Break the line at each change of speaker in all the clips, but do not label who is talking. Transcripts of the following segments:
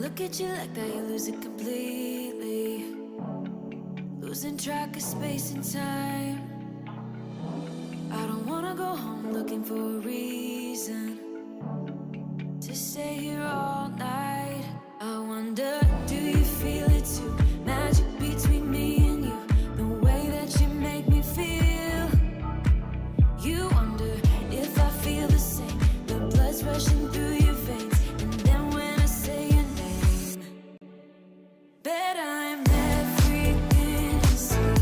look at you like that, you lose it completely. Losing track of space and time. I don't wanna go home looking for a reason to stay here all night. I wonder, do you feel it too? Magic between me and you, the way that you make me feel. You wonder if I feel the same, the blood's rushing through your veins. And then when I say your name, bet I'm everything you see.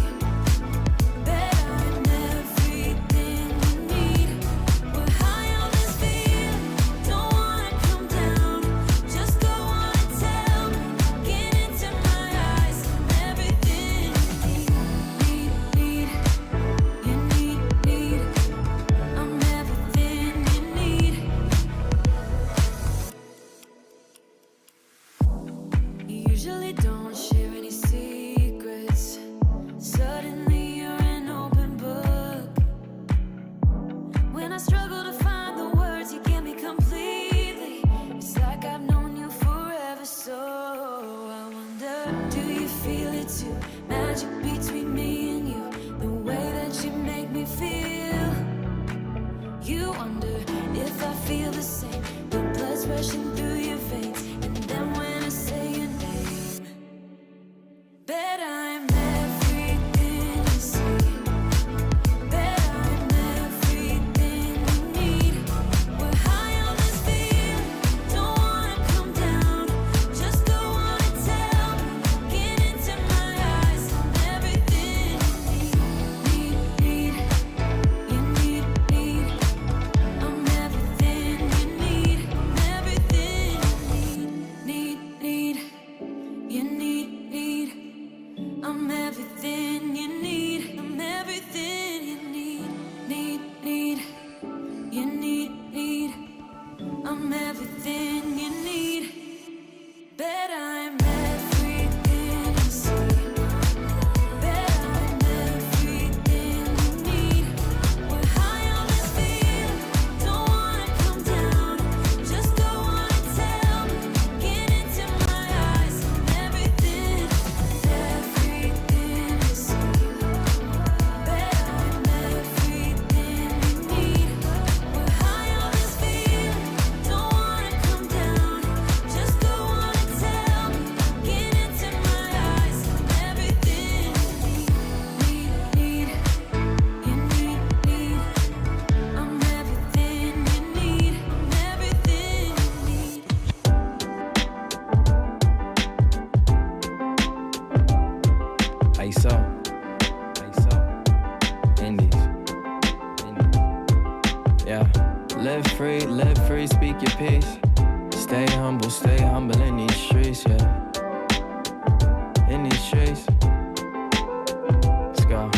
Bet I'm everything you need. We're high on this feeling, don't wanna come down. Just go on and tell me, get into my eyes. I'm everything you need. You need. I'm everything you need. You usually don't share any secrets. Suddenly you're an open book. When I struggle to find the words, you get me completely. It's like I've known you forever, so I wonder, do you feel it too? Magic between me and you, the way that you make me feel. You wonder if I feel the same, the blood's rushing through your veins. And then when I say your name, bet I'm everything you see. Bet I'm everything you need. We're high on this feeling, don't wanna come down. Just go on and tell me, get into my eyes. I'm everything you need. You need. I'm everything you need. I'm everything you need. You need. I'm everything you need. I'm everything you need. You need. I'm everything you need. Bet I'm everything you see. Bet I'm everything you need. We're high on this feeling, don't wanna come down. Just go on and tell me, get into my eyes. I'm everything you see. Bet I'm everything you need. We're high on this feeling, don't wanna come down. Just go on and tell me, get into my eyes. I'm everything you need. I'm everything you need. I'm everything you need.
ISO, Indies. Yeah, live free, speak your peace. Stay humble in these streets, yeah. In these streets. Let's go.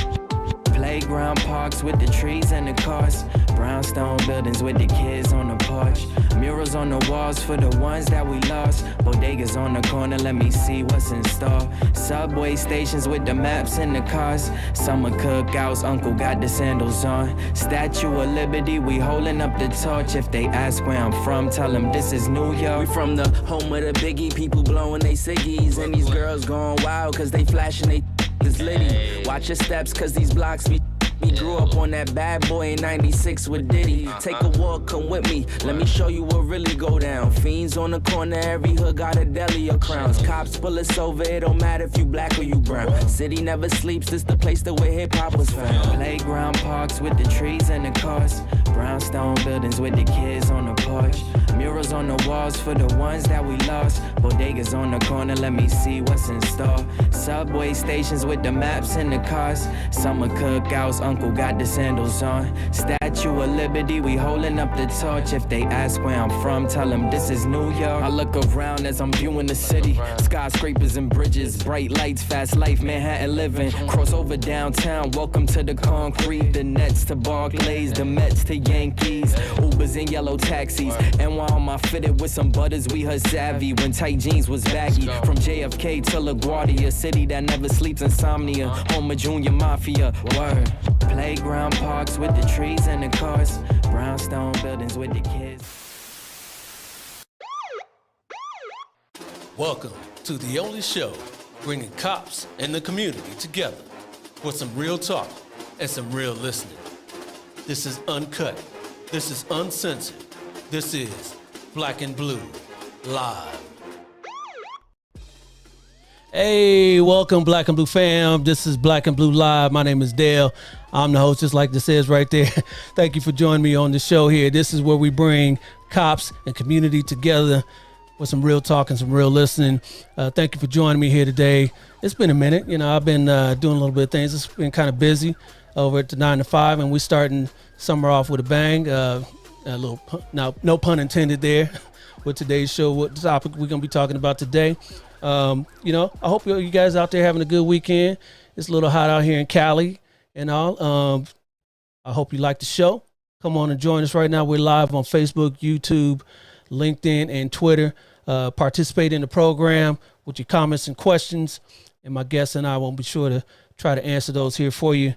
Playground parks with the trees and the cars. Brownstone buildings with the kids on the porch. Murals on the walls for the ones that we lost. Bodegas on the corner, let me see what's in store. Subway stations with the maps and the cars. Summer cookouts, uncle got the sandals on. Statue of Liberty, we holding up the torch. If they ask where I'm from, tell them this is New York.
We from the home of the biggie, people blowing they ciggies. And these girls going wild cause they flashing they is litty. Watch your steps cause these blocks be. We grew up on that bad boy in 96 with Diddy. Take a walk, come with me. Let me show you what really go down. Fiends on the corner, every hood got a deli or crowns. Cops pull us over, it don't matter if you black or you brown. City never sleeps, this the place that where hip hop was found.
Playground parks with the trees and the cars. Brownstone buildings with the kids on the porch. Murals on the walls for the ones that we lost. Bodegas on the corner, let me see what's in store. Subway stations with the maps and the cars. Summer cookouts, uncle got the sandals on. Statue of Liberty, we holding up the torch. If they ask where I'm from, tell them this is New York. I look around as I'm viewing the city. Skyscrapers and bridges, bright lights, fast life, Manhattan living. Cross over downtown, welcome to the concrete. The Nets to Barclays, the Mets to Yankees. Ubers and yellow taxis. And while I'm fitted with some butters, we heard savvy when tight jeans was baggy. From JFK to LaGuardia, city that never sleeps, insomnia. Home of Junior Mafia, word. Playground parks with the trees and the cars. Brownstone buildings with the kids.
Welcome to the only show bringing cops and the community together for some real talk and some real listening. This is uncut. This is uncensored. This is Black and Blue Live. Hey, welcome Black and Blue fam. This is Black and Blue Live. My name is Dale. I'm the host, just like this says right there. Thank you for joining me on the show here. This is where we bring cops and community together with some real talk and some real listening. Thank you for joining me here today. It's been a minute. You know, I've been doing a little bit of things. It's been kind of busy over at the 9 to 5, and we're starting summer off with a bang. A little, no pun intended there with today's show, what the topic we're going to be talking about today. You know, I hope you guys out there having a good weekend. It's a little hot out here in Cali and all. I hope you like the show. Come on and join us right now. We're live on Facebook, YouTube, LinkedIn, and Twitter. Participate in the program with your comments and questions, and my guests and I will be sure to try to answer those here for you.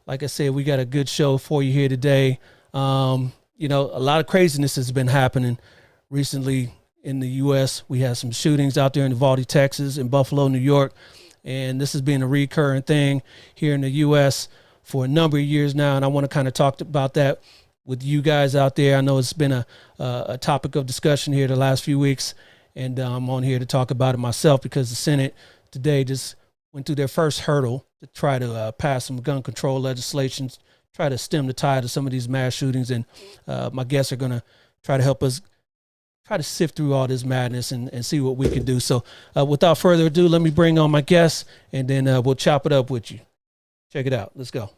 Like I said, we got a good show for you here today. You know, a lot of craziness has been happening recently in the U.S. We had some shootings out there in Uvalde, Texas, in Buffalo, New York, and this has been a recurring thing here in the U.S. for a number of years now, and I want to kind of talk about that with you guys out there. I know it's been a topic of discussion here the last few weeks, and I'm on here to talk about it myself because the Senate today just went through their first hurdle to try to pass some gun control legislation, try to stem the tide of some of these mass shootings, and my guests are going to try to help us try to sift through all this madness and see what we can do. So without further ado, let me bring on my guests, and then we'll chop it up with you. Check it out. Let's go.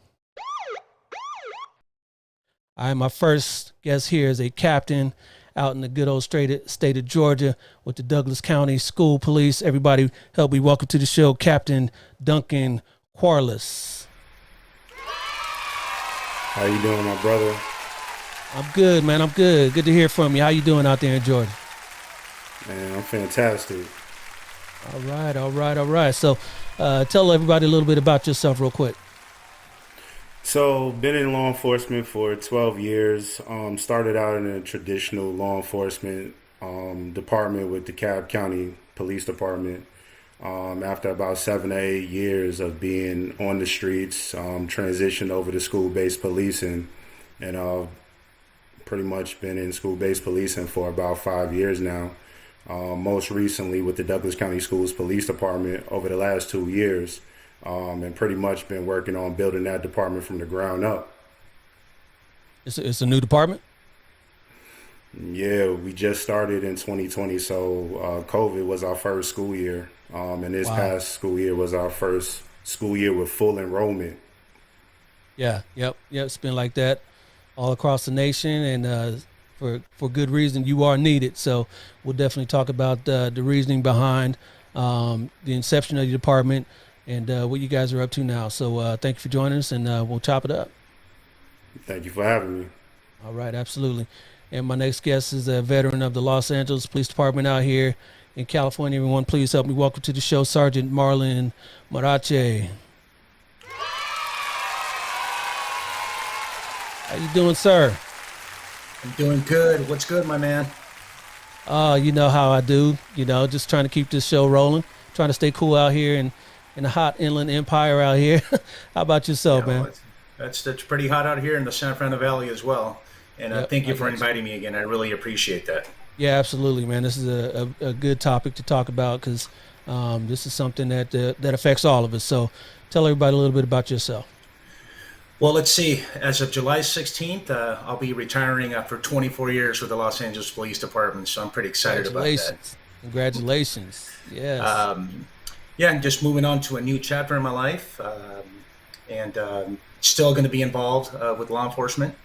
My first guest here is a captain out in the good old state of Georgia with the Douglas County School Police. Everybody help me welcome to the show, Captain Duncan Quarless.
How you doing, my brother?
I'm good, man. I'm good. Good to hear from you. How you doing out there in Georgia?
Man, I'm fantastic.
All right. So tell everybody a little bit about yourself real quick.
So, been in law enforcement for 12 years. Started out in a traditional law enforcement department with the Cobb County Police Department. After about 7 to 8 years of being on the streets, transitioned over to school-based policing, and pretty much been in school-based policing for about 5 years now. Most recently with the Douglas County Schools Police Department over the last 2 years. And pretty much been working on building that department from the ground up.
It's a new department?
Yeah, we just started in 2020, so COVID was our first school year. And this past school year was our first school year with full enrollment. Yeah,
yep. It's been like that all across the nation, and for good reason. You are needed, so we'll definitely talk about the reasoning behind the inception of the department and what you guys are up to now. So thank you for joining us, and we'll chop it up.
Thank you for having me.
All right, absolutely. And my next guest is a veteran of the Los Angeles Police Department out here in California. Everyone, please help me welcome to the show, Sergeant Marlon Marache. How you doing, sir?
I'm doing good. What's good, my man?
You know how I do. You know, just trying to keep this show rolling, trying to stay cool out here in the hot inland empire out here. How about yourself, man?
Well, that's pretty hot out here in the San Fernando Valley as well. And thank you for inviting me again. I really appreciate that.
Yeah, absolutely, man. This is a good topic to talk about because this is something that affects all of us. So tell everybody a little bit about yourself.
Well, let's see. As of July 16th, I'll be retiring after 24 years with the Los Angeles Police Department. So I'm pretty excited about that.
Congratulations. Yes.
Yeah, and just moving on to a new chapter in my life, and still going to be involved with law enforcement.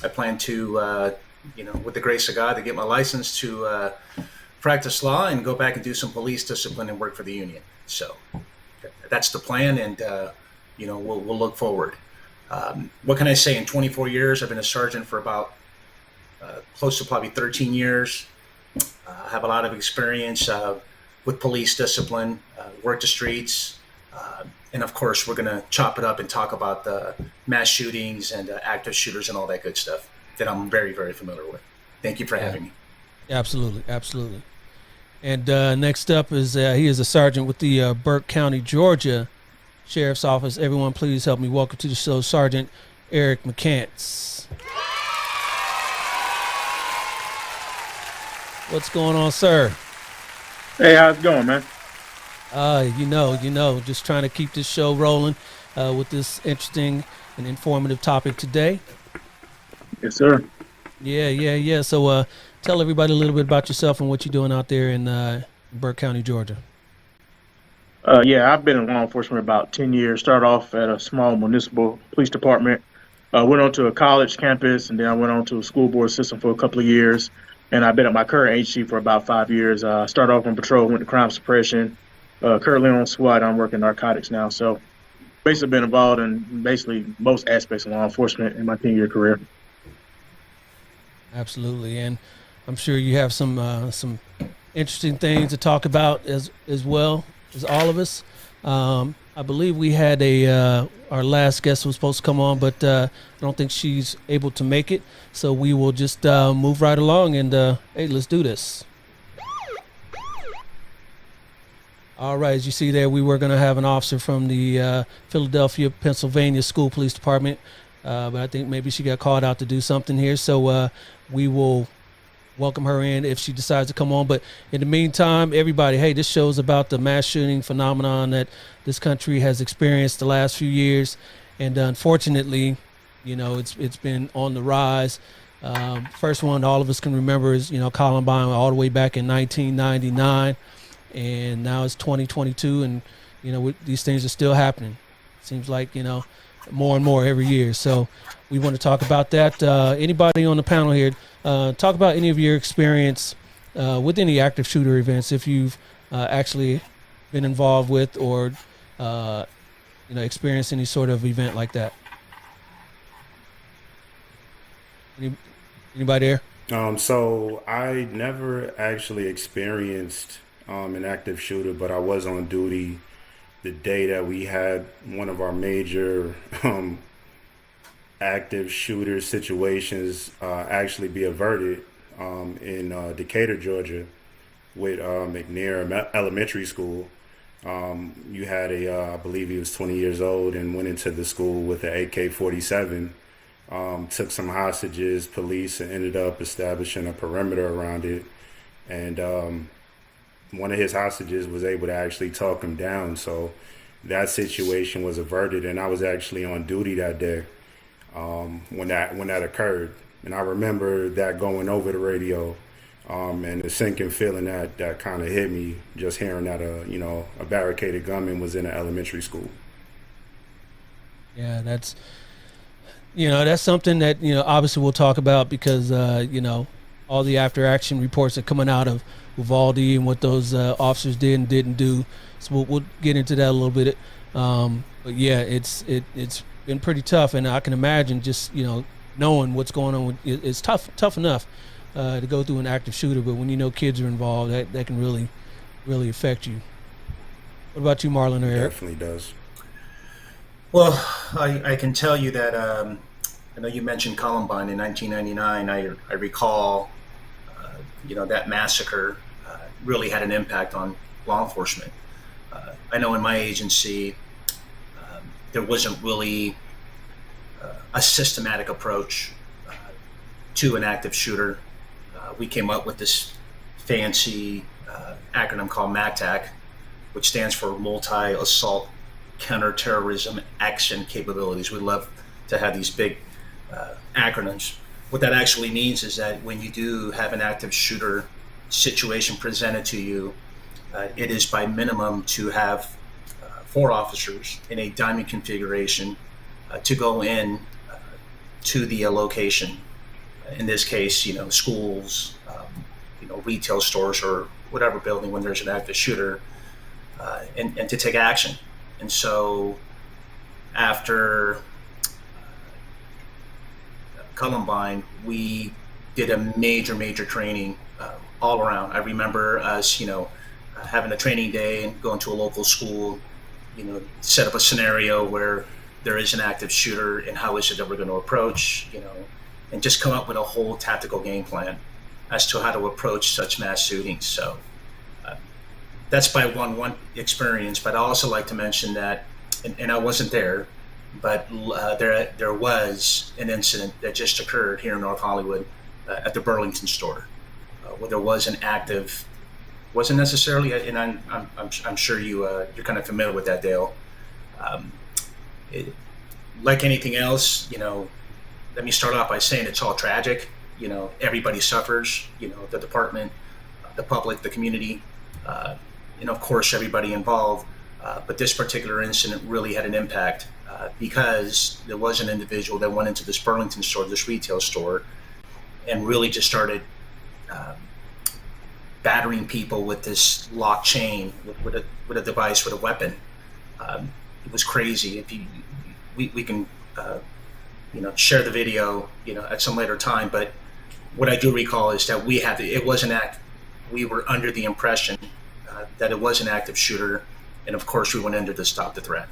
I plan to, with the grace of God, to get my license to practice law and go back and do some police discipline and work for the union. So that's the plan, and we'll look forward. What can I say? In 24 years, I've been a sergeant for about close to probably 13 years. I have a lot of experience with police discipline, work the streets, and of course, we're going to chop it up and talk about the mass shootings and active shooters and all that good stuff that I'm very, very familiar with. Thank you for having me.
Absolutely. And next up is he is a sergeant with the Burke County, Georgia Sheriff's Office. Everyone, please help me welcome to the show, Sergeant Eric McCants. What's going on, sir?
Hey, how's it going, man?
Just trying to keep this show rolling with this interesting and informative topic today.
Yes, sir.
Yeah. So tell everybody a little bit about yourself and what you're doing out there in Burke County, Georgia.
I've been in law enforcement about 10 years. Started off at a small municipal police department. Went on to a college campus, and then I went on to a school board system for a couple of years. And I've been at my current agency for about 5 years. Started off on patrol, went to crime suppression. Currently on SWAT, I'm working narcotics now. So basically been involved in basically most aspects of law enforcement in my 10-year career.
Absolutely, and I'm sure you have some interesting things to talk about as well as all of us. I believe we had our last guest was supposed to come on, but I don't think she's able to make it. So we will just move right along and hey, let's do this. All right, as you see there, we were going to have an officer from the Philadelphia, Pennsylvania School Police Department, but I think maybe she got called out to do something here. So we will welcome her in if she decides to come on. But in the meantime, everybody, hey, this show is about the mass shooting phenomenon that this country has experienced the last few years. And unfortunately, it's been on the rise. First one all of us can remember is, Columbine all the way back in 1999. And now it's 2022, and, these things are still happening. Seems like, more and more every year. So we want to talk about that. Anybody on the panel here, talk about any of your experience with any active shooter events, if you've actually been involved with or, experienced any sort of event like that. Anybody there?
So I never actually experienced an active shooter, but I was on duty the day that we had one of our major active shooter situations actually be averted in Decatur, Georgia, with McNair Elementary School. You had I believe he was 20 years old and went into the school with an AK-47, took some hostages, police, and ended up establishing a perimeter around it. And one of his hostages was able to actually talk him down. So that situation was averted, and I was actually on duty that day when that occurred. And I remember that going over the radio, and the sinking feeling that kind of hit me, just hearing that a barricaded gunman was in an elementary school.
Yeah, that's something that obviously we'll talk about because all the after action reports are coming out of Uvalde and what those officers did and didn't do. So we'll get into that a little bit. But yeah, it's been pretty tough, and I can imagine just knowing what's going on. It's tough enough to go through an active shooter, but when kids are involved, that can really affect you. What about you, Marlon or Eric?
Definitely does.
Well, I can tell you that I know you mentioned Columbine in 1999. I recall, that massacre really had an impact on law enforcement. I know in my agency, there wasn't really a systematic approach to an active shooter. We came up with this fancy acronym called Magtac, which stands for Multi-Assault Counterterrorism Action Capabilities. We love to have these big acronyms. What that actually means is that when you do have an active shooter situation presented to you, it is by minimum to have 4 officers in a diamond configuration to go in to the location. In this case, schools, retail stores, or whatever building when there's an active shooter, and to take action. And so after Columbine, we did a major training all around. I remember us, having a training day and going to a local school, set up a scenario where there is an active shooter and how is it that we're going to approach, and just come up with a whole tactical game plan as to how to approach such mass shootings. So that's by one experience. But I also like to mention that, and I wasn't there, but there was an incident that just occurred here in North Hollywood at the Burlington store, where there was an active, wasn't necessarily, and I'm sure you're kind of familiar with that, Dale. Like anything else, let me start off by saying it's all tragic. Everybody suffers. The department, the public, the community, and of course everybody involved. But this particular incident really had an impact because there was an individual that went into this Burlington store, this retail store, and really just started battering people with this lock chain, with a device, with a weapon. It was crazy. We can share the video at some later time, but what I do recall is that it was an act. We were under the impression that it was an active shooter, and of course we went in to stop the threat.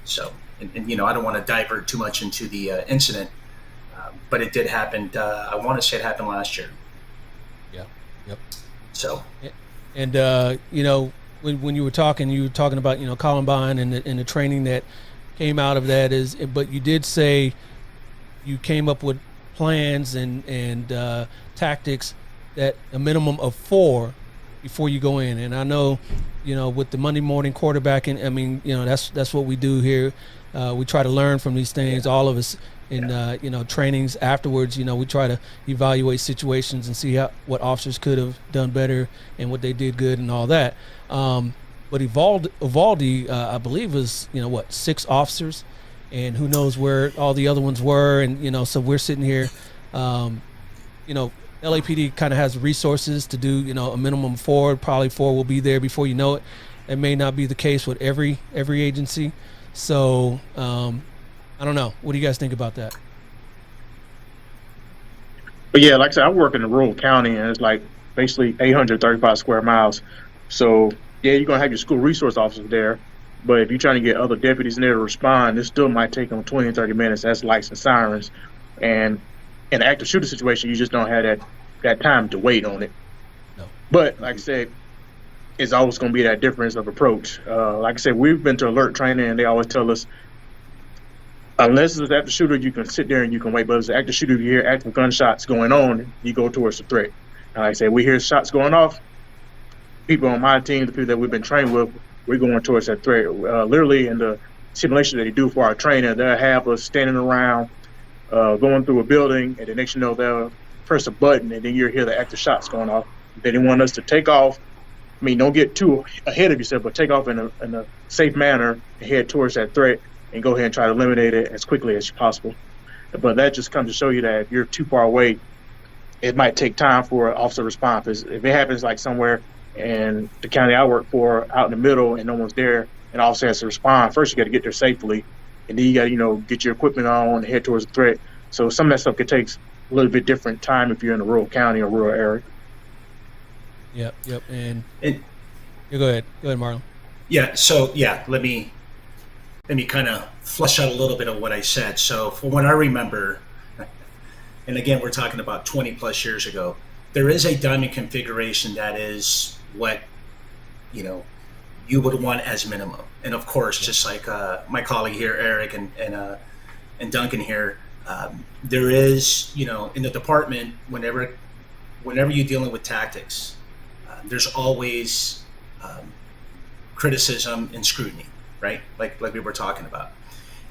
So, and I don't want to divert too much into the incident, but it did happen. I want to say it happened last year.
Yeah. Yep.
So,
and when you were talking about Columbine and the training that came out of that but you did say you came up with plans and tactics that a minimum of 4 before you go in. And I know, with the Monday morning quarterbacking, I mean, that's what we do here. We try to learn from these things, all of us in, trainings afterwards. We try to evaluate situations and see what officers could have done better and what they did good and all that. But Uvalde, I believe, was 6 officers, and who knows where all the other ones were, and so we're sitting here. LAPD kind of has resources to do a minimum of 4. Probably 4 will be there before you know it. It may not be the case with every agency. So I don't know. What do you guys think about that?
But yeah, like I said, I work in a rural county, and it's like basically 835 square miles. So yeah, you're gonna have your school resource officers there, but if you're trying to get other deputies in there to respond, it still might take them 20 and 30 minutes. That's lights and sirens, and in an active shooter situation, you just don't have that time to wait on it.
No.
But like I said, it's always going to be that difference of approach. Like I said, we've been to alert training, and they always tell us, unless it's an active shooter, you can sit there and you can wait. But as an active shooter, you hear active gunshots going on, you go towards the threat. And like I said, we hear shots going off. People on my team, the people that we've been trained with, we're going towards that threat. Literally, in the simulation that they do for our training, they'll have us standing around, going through a building, and the next you know, they'll press a button, and then you'll hear the active shots going off. They want us to take off. I mean, don't get too ahead of yourself, but take off in a safe manner and head towards that threat and go ahead and try to eliminate it as quickly as possible. But that just comes to show you that if you're too far away, it might take time for an officer to respond. Because if it happens like somewhere in the county I work for, out in the middle, and no one's there, and officer has to respond, first you got to get there safely, and then you got to get your equipment on and head towards the threat. So some of that stuff could take a little bit different time if you're in a rural county or rural area.
Yep. And go ahead, Marlon.
Yeah. So yeah, let me kind of flesh out a little bit of what I said. So from what I remember, and again, we're talking about 20 plus years ago, there is a diamond configuration that is what you would want as minimum. And of course, just like my colleague here, Eric, and Duncan here, there is, in the department, whenever you're dealing with tactics, there's always criticism and scrutiny, right? Like we were talking about.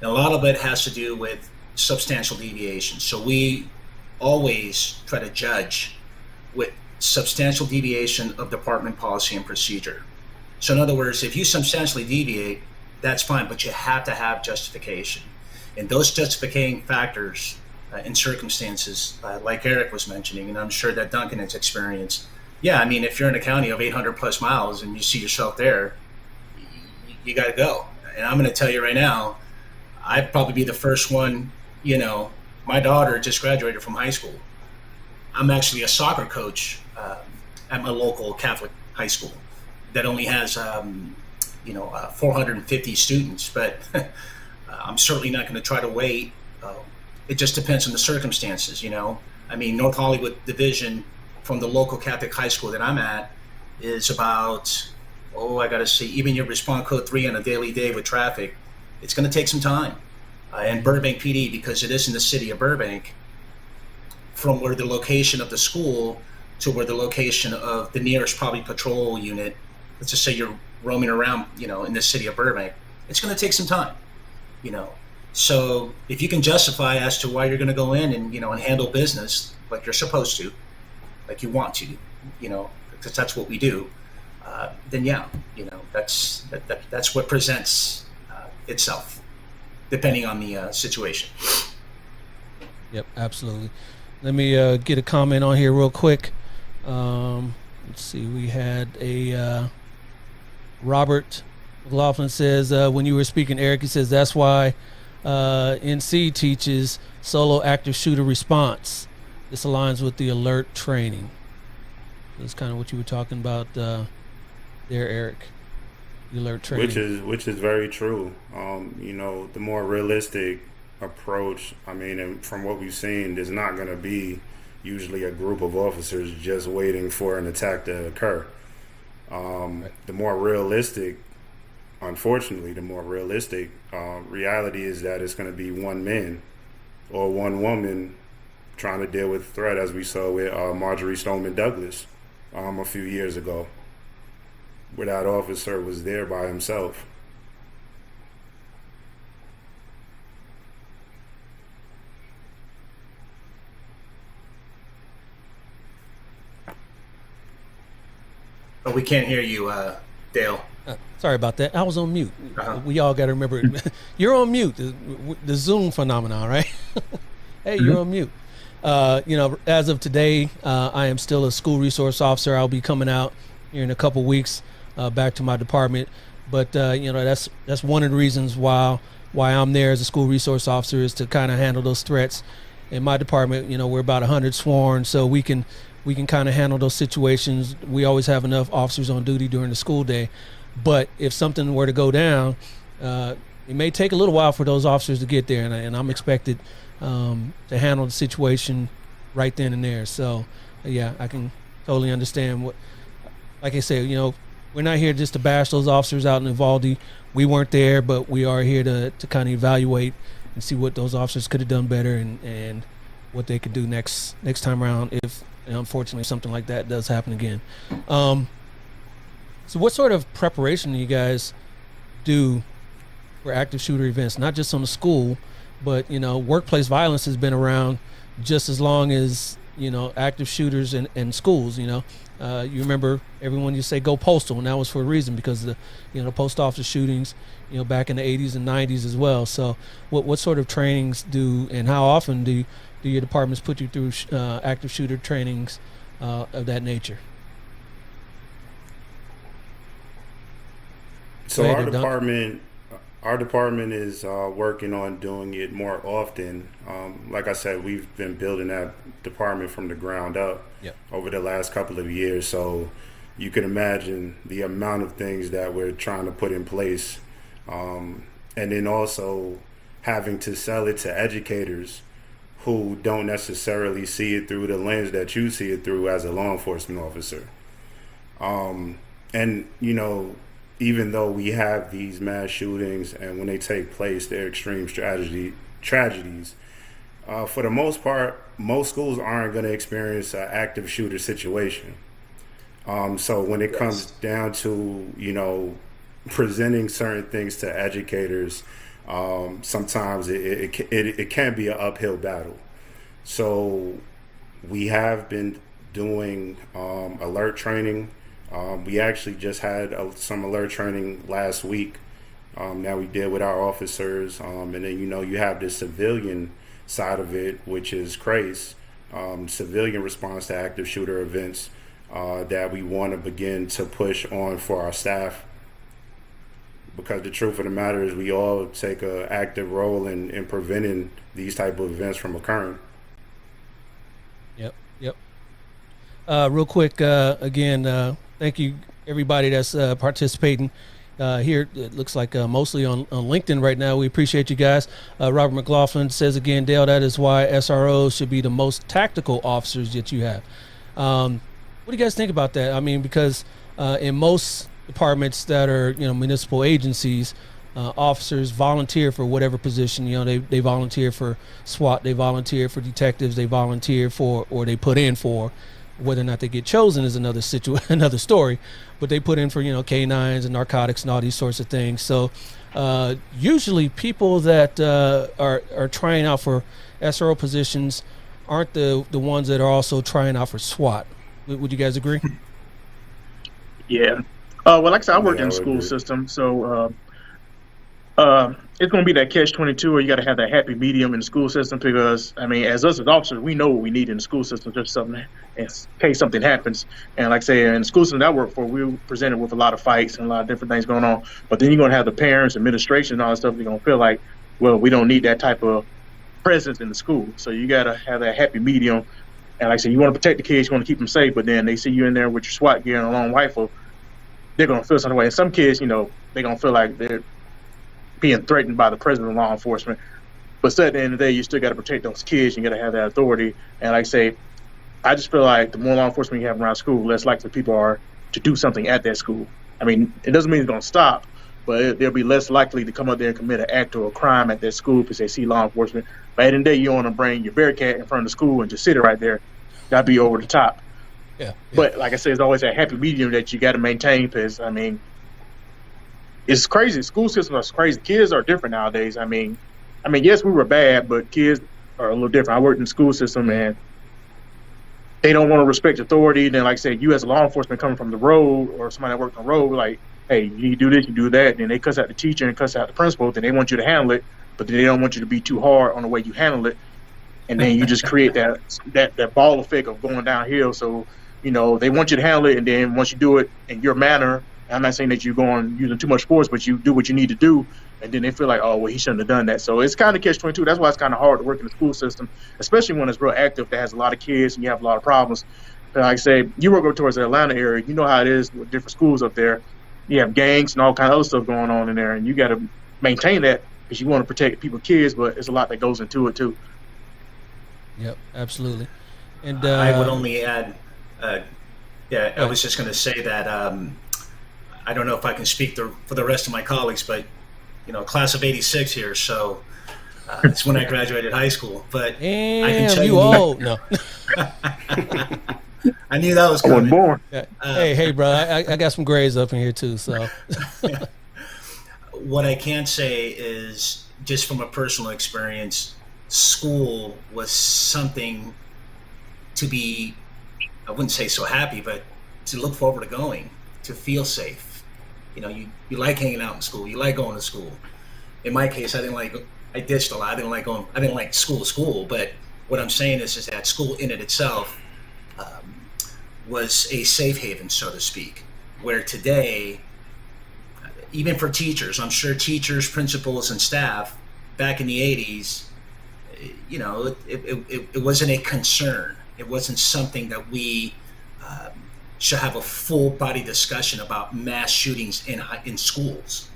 And a lot of it has to do with substantial deviation. So we always try to judge with substantial deviation of department policy and procedure. So in other words, if you substantially deviate, that's fine, but you have to have justification. And those justifying factors in circumstances, like Eric was mentioning, and I'm sure that Duncan has experienced. Yeah, I mean, if you're in a county of 800 plus miles and you see yourself there, you got to go. And I'm going to tell you right now, I'd probably be the first one. My daughter just graduated from high school. I'm actually a soccer coach at my local Catholic high school that only has 450 students, but I'm certainly not going to try to wait. It just depends on the circumstances, I mean, North Hollywood division from the local Catholic high school that I'm at is about I got to see, even your respond code 3 on a daily day with traffic, it's going to take some time. And Burbank PD, because it is in the city of Burbank, from where the location of the school to where the location of the nearest probably patrol unit, let's just say you're roaming around, in the city of Burbank, it's going to take some time, So if you can justify as to why you're going to go in and, and handle business like you're supposed to, like you want to, because that's what we do, then yeah, that's what presents itself, depending on the situation.
Yep, absolutely. Let me get a comment on here real quick. Let's see, we had a Robert McLaughlin says, when you were speaking, Eric, he says that's why NC teaches solo active shooter response. This aligns with the alert training. That's kind of what you were talking about there, Eric. The alert training,
which is very true. The more realistic approach, and from what we've seen, there's not going to be usually a group of officers just waiting for an attack to occur.
Right.
The more realistic, unfortunately, reality is that it's going to be one man or one woman trying to deal with the threat, as we saw with Marjorie Stoneman Douglas a few years ago, where that officer was there by himself.
But we can't hear you, Dale.
Sorry about that. I was on mute.
Uh-huh.
We all got to remember, you're on mute. The Zoom phenomenon, right? Hey, you're on mute. As of today, I am still a school resource officer. I'll be coming out here in a couple weeks back to my department. But, that's one of the reasons why I'm there as a school resource officer, is to kind of handle those threats. In my department, we're about 100 sworn, so we can kind of handle those situations. We always have enough officers on duty during the school day. But if something were to go down, it may take a little while for those officers to get there, and I'm expected to handle the situation right then and there. So, yeah, I can totally understand what, like I said, we're not here just to bash those officers out in Uvalde. We weren't there, but we are here to kind of evaluate and see what those officers could have done better and what they could do next time around if, unfortunately, something like that does happen again. So what sort of preparation do you guys do for active shooter events, not just on the school, but, workplace violence has been around just as long as, active shooters in schools, You remember everyone you say go postal, and that was for a reason, because the, post office shootings, back in the 80s and 90s as well. So what sort of trainings and how often do your departments put you through active shooter trainings of that nature?
So our department is working on doing it more often. Like I said, we've been building that department from the ground up over the last couple of years. So you can imagine the amount of things that we're trying to put in place. And then also having to sell it to educators who don't necessarily see it through the lens that you see it through as a law enforcement officer. And, even though we have these mass shootings, and when they take place, they're extreme tragedies, for the most part, most schools aren't going to experience an active shooter situation. So when it comes down to, presenting certain things to educators, sometimes it can be an uphill battle. So we have been doing alert training. We actually just had some alert training last week that we did with our officers. And then, you have this civilian side of it, which is CRACE, civilian response to active shooter events, that we want to begin to push on for our staff. Because the truth of the matter is we all take an active role in preventing these type of events from occurring.
Yep. Real quick, again, thank you, everybody that's participating here. It looks like mostly on LinkedIn right now. We appreciate you guys. Robert McLaughlin says again, Dale, that is why SROs should be the most tactical officers that you have. What do you guys think about that? Because in most departments that are, municipal agencies, officers volunteer for whatever position. They volunteer for SWAT, they volunteer for detectives, they volunteer for, or they put in for. Whether or not they get chosen is another another story, but they put in for canines and narcotics and all these sorts of things. So usually people that are trying out for SRO positions aren't the ones that are also trying out for SWAT. Would you guys agree?
Yeah. Well, like I said, I worked
Yeah,
in the
I would
school
agree.
system, so it's going to be that catch-22 where you got to have that happy medium in the school system because, as us as officers, we know what we need in the school system just something in case something happens. And like I say, in the school system that I work for, we were presented with a lot of fights and a lot of different things going on. But then you're going to have the parents, administration, and all that stuff. They're going to feel like, well, we don't need that type of presence in the school. So you got to have that happy medium. And like I said, you want to protect the kids, you want to keep them safe, but then they see you in there with your SWAT gear and a long rifle, they're going to feel some way. And some kids, they're going to feel like they're being threatened by the president of law enforcement. But at the end of the day, you still got to protect those kids. You got to have that authority. And like I say, I just feel like the more law enforcement you have around school, less likely people are to do something at that school. It doesn't mean it's going to stop, but they'll be less likely to come up there and commit an act or a crime at that school because they see law enforcement. But at the end of the day, you want to bring your Bearcat in front of the school and just sit it right there. That'd be over the top.
Yeah.
But like I said, it's always that happy medium that you got to maintain because, it's crazy. School systems are crazy. Kids are different nowadays. Yes, we were bad, but kids are a little different. I worked in the school system, and they don't want to respect authority. Then, like I said, you as law enforcement coming from the road or somebody that worked on the road, like, hey, you need to do this, you do that. Then they cuss out the teacher and cuss out the principal. Then they want you to handle it, but then they don't want you to be too hard on the way you handle it. And then you just create that ball effect of going downhill. So, they want you to handle it, and then once you do it in your manner, I'm not saying that you're going using too much force, but you do what you need to do, and then they feel like, oh, well, he shouldn't have done that. So it's kind of catch-22. That's why it's kind of hard to work in the school system, especially when it's real active, that has a lot of kids and you have a lot of problems. But like I say, you work up towards the Atlanta area, you know how it is with different schools up there. You have gangs and all kind of other stuff going on in there, and you got to maintain that because you want to protect people's kids, but there's a lot that goes into it too.
Yep, absolutely. And
I would only add, I was just going to say that I don't know if I can speak for the rest of my colleagues, but class of '86 here, so it's when I graduated high school. But I can tell
you old. No.
I knew that was
I wasn't
coming.
born.
Hey, bro, I got some grades up in here too. So
What I can say is, just from a personal experience, school was something to be, I wouldn't say so happy, but to look forward to going, to feel safe. You like hanging out in school. You like going to school. In my case, I ditched a lot. I didn't like school. But what I'm saying is that school in it itself was a safe haven, so to speak, where today, even for teachers, I'm sure teachers, principals, and staff back in the 80s, it wasn't a concern. It wasn't something that we should have a full body discussion about mass shootings in schools,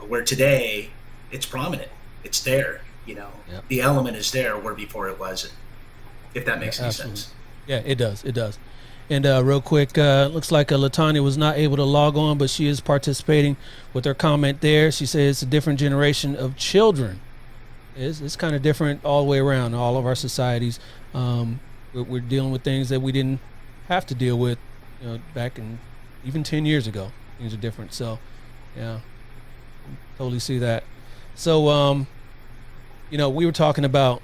where today it's prominent. It's there,
Yep.
The element is there where before it wasn't, if that makes any sense.
Yeah, it does. And real quick, looks like LaTanya was not able to log on, but she is participating with her comment there. She says it's a different generation of children. It's kind of different all the way around, all of our societies. We're dealing with things that we didn't have to deal with, back in even 10 years ago. Things are different. So, yeah, totally see that. So, we were talking about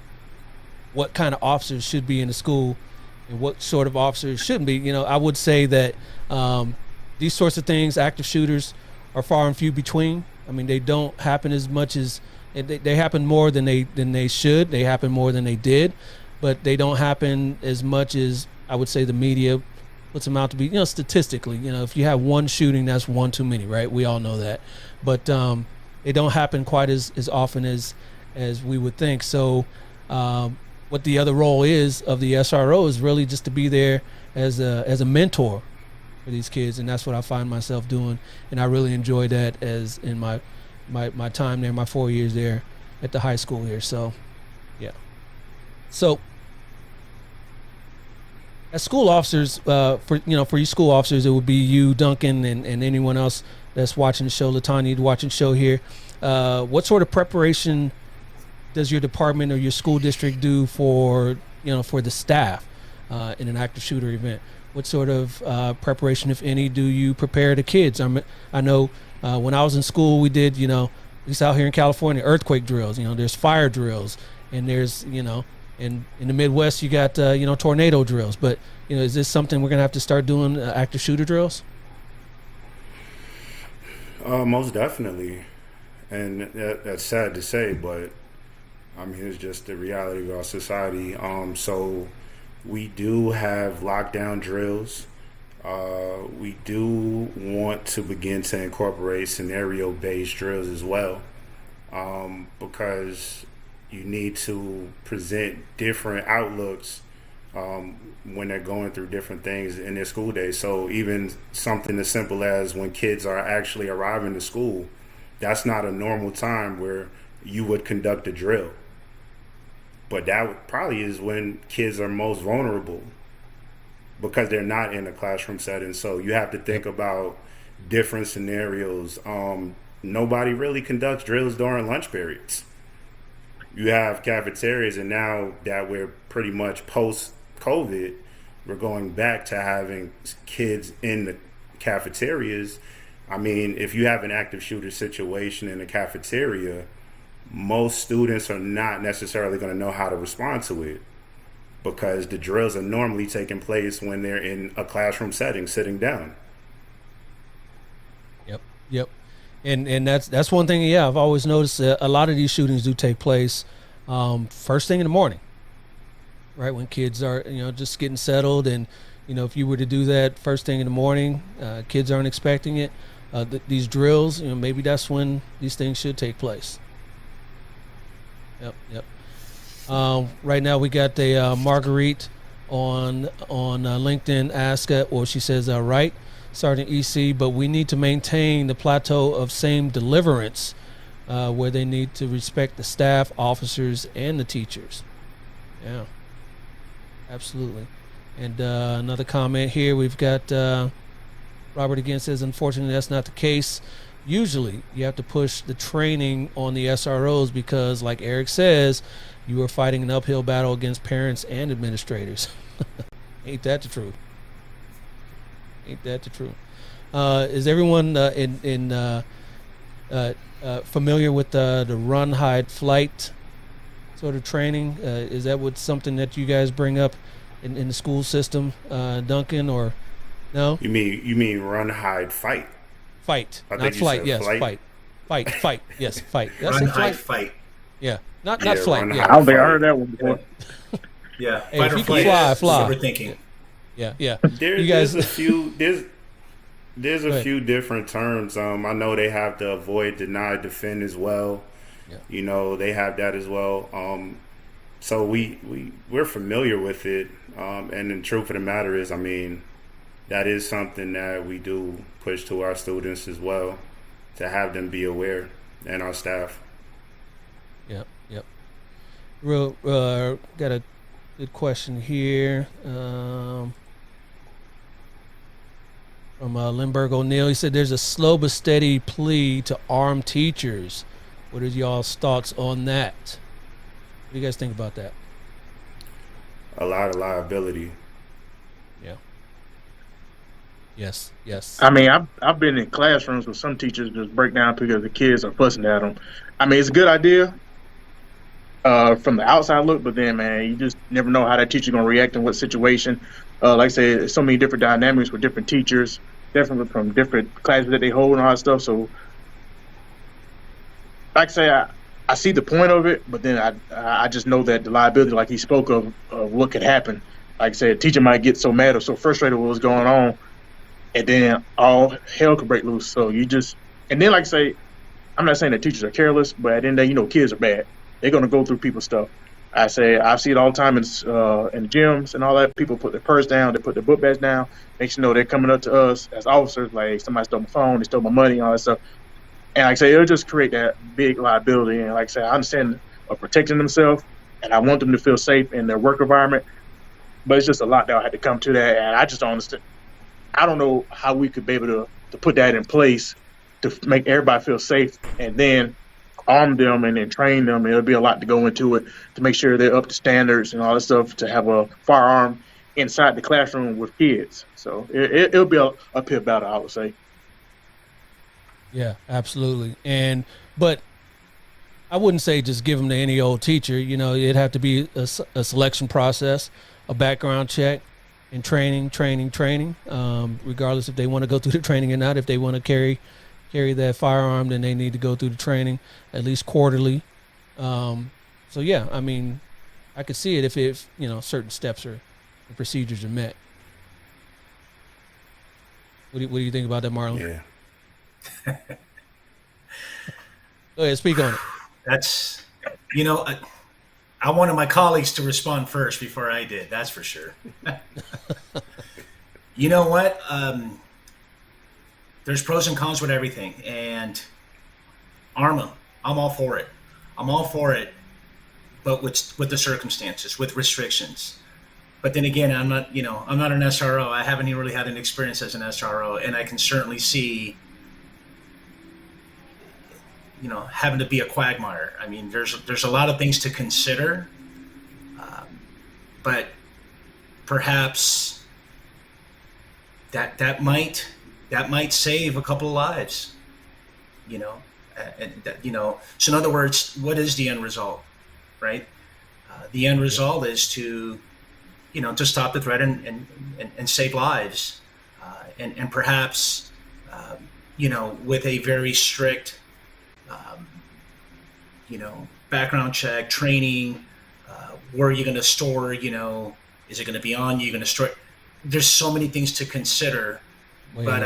what kind of officers should be in the school and what sort of officers shouldn't be. I would say that these sorts of things, active shooters, are far and few between. They don't happen as much as they happen more than they should. They happen more than they did, but they don't happen as much as I would say the media puts them out to be. Statistically, if you have one shooting, that's one too many, right? We all know that, but they don't happen quite as often as we would think. So what the other role is of the SRO is really just to be there as a mentor for these kids, and that's what I find myself doing, and I really enjoy that as in my time there, my 4 years there at the high school here. So yeah. So as school officers, for you school officers, it would be you, Duncan, and anyone else that's watching the show, Latanya, watching the show here. What sort of preparation does your department or your school district do for the staff in an active shooter event? What sort of preparation, if any, do you prepare the kids? I know when I was in school, we did, at least out here in California, earthquake drills. There's fire drills, and there's, in the Midwest, you got, tornado drills. But, is this something we're going to have to start doing, active shooter drills?
Most definitely. And that's sad to say, but it's just the reality of our society. So we do have lockdown drills. We do want to begin to incorporate scenario-based drills as well, because you need to present different outlooks when they're going through different things in their school day. So even something as simple as when kids are actually arriving to school, that's not a normal time where you would conduct a drill. But that probably is when kids are most vulnerable because they're not in a classroom setting. So you have to think about different scenarios. Nobody really conducts drills during lunch periods. You have cafeterias, and now that we're pretty much post-COVID, we're going back to having kids in the cafeterias. If you have an active shooter situation in a cafeteria, most students are not necessarily going to know how to respond to it because the drills are normally taking place when they're in a classroom setting, sitting down.
Yep. And that's one thing, I've always noticed a lot of these shootings do take place first thing in the morning, right? When kids are, just getting settled. And, if you were to do that first thing in the morning, kids aren't expecting it. These drills, maybe that's when these things should take place. Yep. Right now we got a Marguerite on LinkedIn she says, right, Sergeant EC, but we need to maintain the plateau of same deliverance where they need to respect the staff, officers, and the teachers. Yeah, absolutely. And another comment here, we've got Robert again says, unfortunately, that's not the case. Usually, you have to push the training on the SROs because, like Eric says, you are fighting an uphill battle against parents and administrators. Ain't that the truth? Is everyone familiar with the run, hide, flight sort of training? Is that something that you guys bring up in the school system, Duncan, or no?
You mean run, hide, fight?
Fight, not flight. Yes, fight. Fight. Yes, fight. That's
run, hide, fight.
Yeah, not flight. Yeah.
I don't think I heard that one before.
Yeah,
hey,
fight
if
or
you
flight.
can fly.
Overthinking.
Yeah.
You guys, there's a few different terms. I know they have to avoid, deny, defend as well. Yeah. They have that as well. So we're familiar with it. And the truth of the matter is, that is something that we do push to our students as well, to have them be aware, and our staff.
Yep. Got a good question here from Lindbergh O'Neill. He said there's a slow but steady plea to arm teachers. What are y'all's thoughts on that? What do you guys think about that?
A lot of liability.
Yeah. Yes.
I've been in classrooms where some teachers just break down because the kids are fussing at them. It's a good idea from the outside look, but then, man, you just never know how that teacher's going to react in what situation. Like I said, there's so many different dynamics with different teachers, different from different classes that they hold and all that stuff. So, like I say, I see the point of it, but then I just know that the liability, like he spoke of what could happen. Like I said, a teacher might get so mad or so frustrated with what's going on, and then all hell could break loose. So and then, like I say, I'm not saying that teachers are careless, but at the end of the day, kids are bad. They're going to go through people's stuff. I see it all the time in gyms and all that. People put their purse down, they put their book bags down. Makes they're coming up to us as officers, like somebody stole my phone, they stole my money, all that stuff. And like I say, it'll just create that big liability. And like I say, I understand protecting themselves, and I want them to feel safe in their work environment. but it's just a lot that I had to come to that, and I just don't understand. I don't know how we could be able to put that in place to make everybody feel safe, and then arm them and then train them. It'll be a lot to go into it to make sure they're up to standards and all this stuff to have a firearm inside the classroom with kids. So it'll be a uphill battle, I would say.
Yeah, absolutely. But I wouldn't say just give them to any old teacher. You know, it'd have to be a selection process, a background check, and training, regardless if they want to go through the training or not. If they want to carry that firearm, then they need to go through the training at least quarterly. So yeah, I mean, I could see it if you know, certain steps or procedures are met. What do you think about that, Marlon?
Yeah.
Go ahead, speak on it.
That's, you know, I wanted my colleagues to respond first before I did. That's for sure. You know what? There's pros and cons with everything, and arm them. I'm all for it. But with the circumstances, with restrictions. But then again, I'm not an SRO. I haven't even really had an experience as an SRO, and I can certainly see, you know, having to be a quagmire. I mean, there's a lot of things to consider, but perhaps that might save a couple of lives, you know, So in other words, what is the end result, right? The end result is to, you know, to stop the threat and save lives, and perhaps, you know, with a very strict, you know, background check, training, where are you going to store, you know, is it going to be on you? You're going to store. There's so many things to consider, but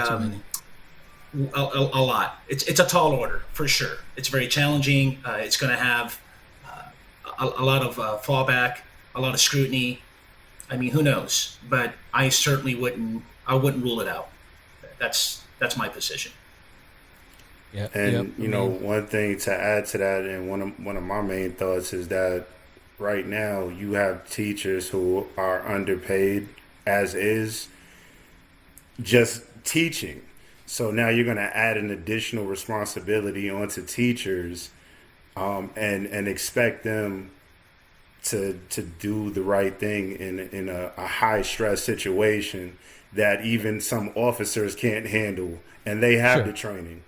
a lot. It's a tall order for sure. It's very challenging. It's going to have a lot of fallback, a lot of scrutiny. I mean, who knows? But I certainly wouldn't rule it out. That's my position.
Yeah.
And you know, one thing to add to that, and one of my main thoughts is that right now you have teachers who are underpaid as is, just teaching. So now you're going to add an additional responsibility onto teachers, and expect them to do the right thing in a high stress situation that even some officers can't handle, and they have the training.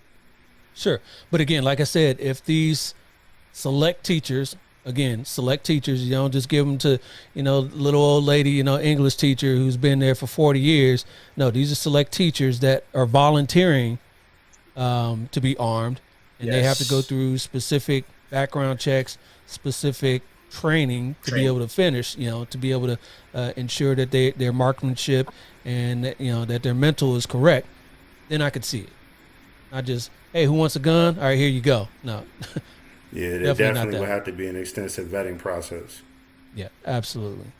Sure. But again, like I said, if these select teachers, you don't just give them to, you know, little old lady, you know, English teacher who's been there for 40 years. No, these are select teachers that are volunteering to be armed, and they have to go through specific background checks, specific training to be able to finish, you know, to be able to ensure that their marksmanship and, you know, that their mental is correct. Then I could see it. Not just, hey, who wants a gun? All right, here you go. No.
Yeah, there definitely will have to be an extensive vetting process.
Yeah, absolutely.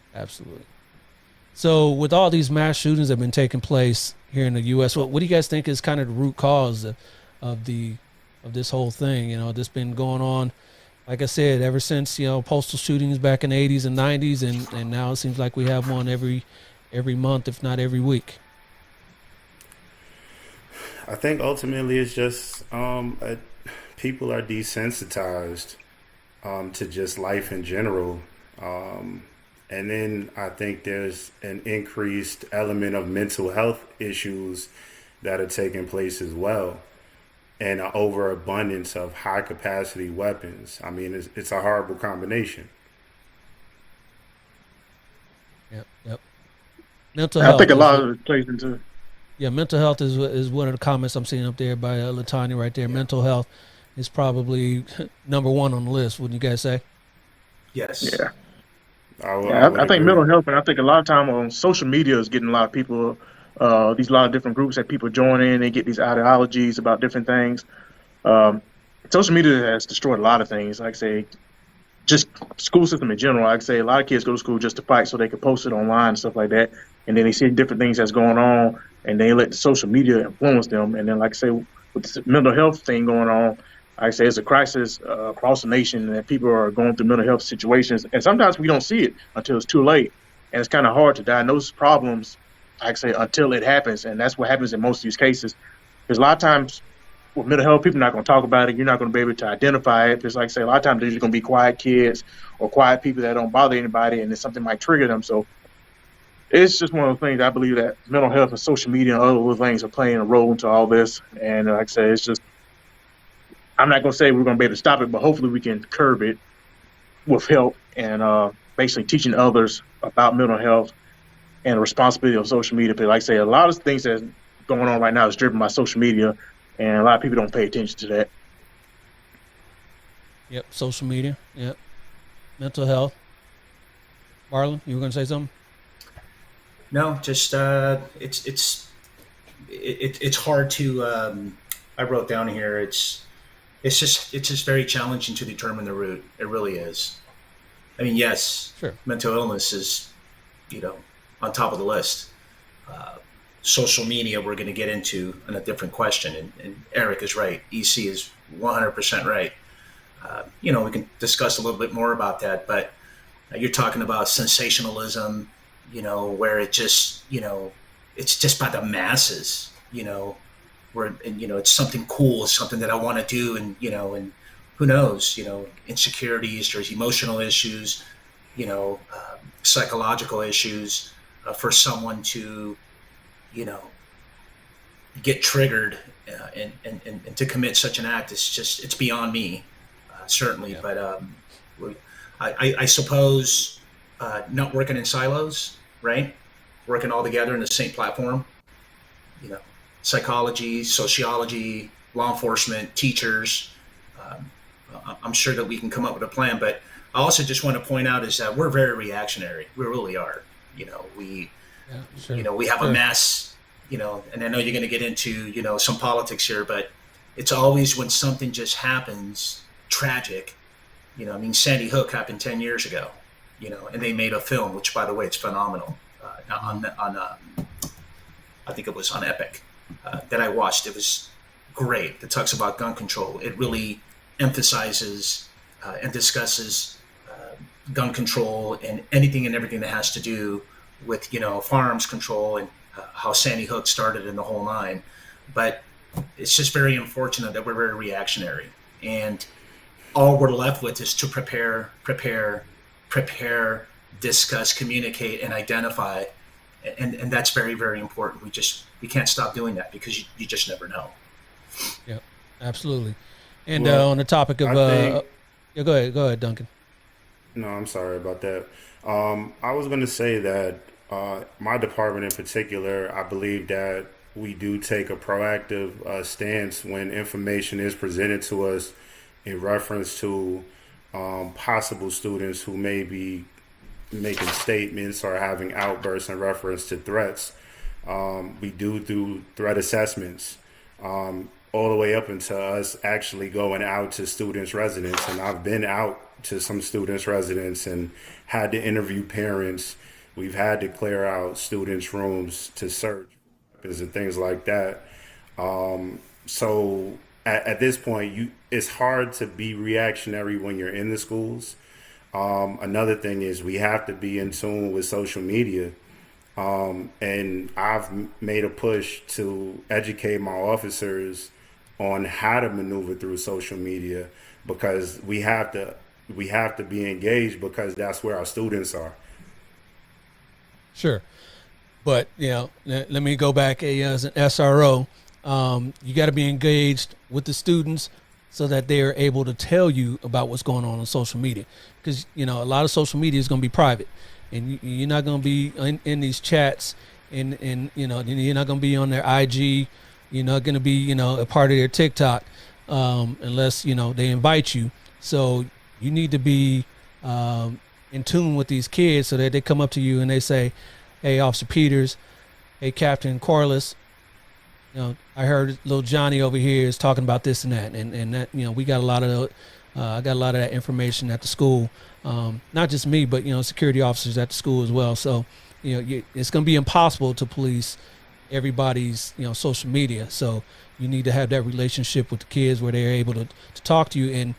So with all these mass shootings that have been taking place here in the U.S., what do you guys think is kind of the root cause of this whole thing? You know, this been going on, like I said, ever since, you know, postal shootings back in the 80s and 90s, and now it seems like we have one every month, if not every week.
I think ultimately it's just people are desensitized to just life in general. And then I think there's an increased element of mental health issues that are taking place as well, and an overabundance of high capacity weapons. I mean, it's a horrible combination.
Yep. Mental health.
I think a lot of it plays into.
Yeah, mental health is one of the comments I'm seeing up there by Latanya right there. Mental health is probably number one on the list, wouldn't you guys say?
Yes.
Yeah.
I
think mental health, and I think a lot of time on social media is getting a lot of people, a lot of different groups that people join in. They get these ideologies about different things. Social media has destroyed a lot of things. Like I say, just school system in general. Like I say, a lot of kids go to school just to fight so they can post it online and stuff like that. And then they see different things that's going on, and they let the social media influence them. And then, like I say, with the mental health thing going on, like I say, it's a crisis across the nation, and people are going through mental health situations. And sometimes we don't see it until it's too late. And it's kind of hard to diagnose problems, like I say, until it happens. And that's what happens in most of these cases. Because a lot of times with mental health, people are not going to talk about it. You're not going to be able to identify it. Because like I say, a lot of times they're just going to be quiet kids or quiet people that don't bother anybody, and then something might trigger them. So it's just one of the things I believe that mental health and social media and other things are playing a role into all this. And like I say, it's just, I'm not going to say we're going to be able to stop it, but hopefully we can curb it with help and basically teaching others about mental health and the responsibility of social media. But like I say, a lot of things that's going on right now is driven by social media, and a lot of people don't pay attention to that.
Yep, social media. Yep, mental health. Marlon, you were going to say something?
No, just it's hard to. I wrote down here. It's just very challenging to determine the root. It really is. I mean, yes,
sure.
Mental illness is, on top of the list. Social media, we're going to get into in a different question, and Eric is right. EC is 100% right. We can discuss a little bit more about that, but you're talking about sensationalism, where it just, it's just by the masses, where, and, it's something cool, it's something that I want to do. And who knows, insecurities, there's emotional issues, psychological issues for someone to, get triggered and to commit such an act. It's beyond me, certainly. Yeah. But I suppose not working in silos, right? Working all together in the same platform, psychology, sociology, law enforcement, teachers. I'm sure that we can come up with a plan, but I also just want to point out is that we're very reactionary. We really are. We have a mess, and I know you're going to get into, some politics here, but it's always when something just happens, tragic, Sandy Hook happened 10 years ago, and they made a film, which by the way, it's phenomenal. I think it was on Epic that I watched. It was great. It talks about gun control. It really emphasizes and discusses gun control and anything and everything that has to do with, firearms control and how Sandy Hook started in the whole nine. But it's just very unfortunate that we're very reactionary. And all we're left with is to prepare, discuss, communicate, and identify. And that's very, very important. We can't stop doing that because you just never know.
Yeah, absolutely. And on the topic of, go ahead, Duncan.
No, I'm sorry about that. I was going to say that my department in particular, I believe that we do take a proactive stance when information is presented to us in reference to possible students who may be making statements or having outbursts in reference to threats. We do threat assessments all the way up into us actually going out to students' residence. And I've been out to some students' residence and had to interview parents. We've had to clear out students' rooms to search weapons and things like that. So at this point, it's hard to be reactionary when you're in the schools. Another thing is we have to be in tune with social media. And I've made a push to educate my officers on how to maneuver through social media, because we have to be engaged, because that's where our students are.
Sure. But, let me go back as an SRO. You got to be engaged with the students so that they are able to tell you about what's going on social media. Because, a lot of social media is going to be private. And you're not going to be in these chats, and you're not going to be on their IG. You're not going to be, a part of their TikTok unless, they invite you. So you need to be in tune with these kids so that they come up to you and they say, "Hey, Officer Peters, hey, Captain Quarless, I heard little Johnny over here is talking about this and that." And that, we got a lot of I got a lot of that information at the school. Not just me, but, security officers at the school as well. So, it's going to be impossible to police everybody's, social media. So you need to have that relationship with the kids where they're able to talk to you. And,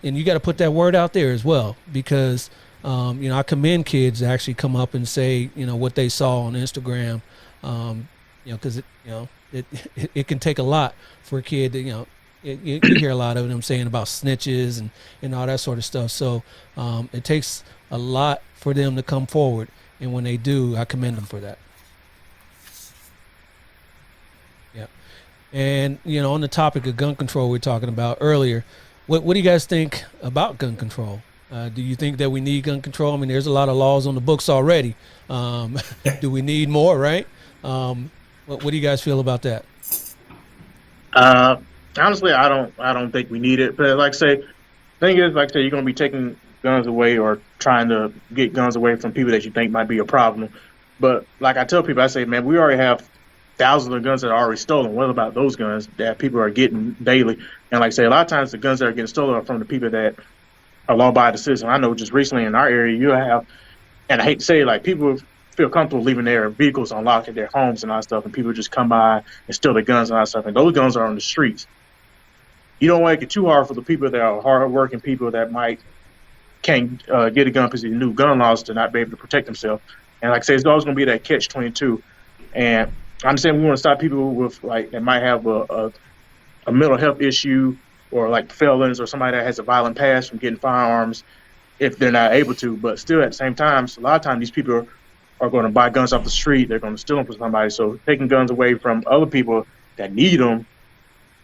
and you got to put that word out there as well, because I commend kids to actually come up and say, what they saw on Instagram, because it can take a lot for a kid to, you hear a lot of them saying about snitches and all that sort of stuff. So it takes a lot for them to come forward. And when they do, I commend them for that. Yeah. And, on the topic of gun control we were talking about earlier, what do you guys think about gun control? Do you think that we need gun control? I mean, there's a lot of laws on the books already. Do we need more, right? What do you guys feel about that?
Honestly, I don't think we need it. But like I say, thing is, like I say, you're gonna be taking guns away or trying to get guns away from people that you think might be a problem. But like I tell people, I say, man, we already have thousands of guns that are already stolen. What about those guns that people are getting daily? And like I say, a lot of times the guns that are getting stolen are from the people that are law-abiding citizens. I know just recently in our area, you have, and I hate to say it, like people feel comfortable leaving their vehicles unlocked at their homes and all that stuff, and people just come by and steal their guns and all that stuff. And those guns are on the streets. You don't want to make it too hard for the people that are hard-working people that can't get a gun because of the new gun laws to not be able to protect themselves. And like I say, it's always going to be that catch-22. And I understand we want to stop people with that might have a mental health issue or like felons or somebody that has a violent past from getting firearms if they're not able to. But still, at the same time, a lot of times these people are going to buy guns off the street. They're going to steal them from somebody. So taking guns away from other people that need them,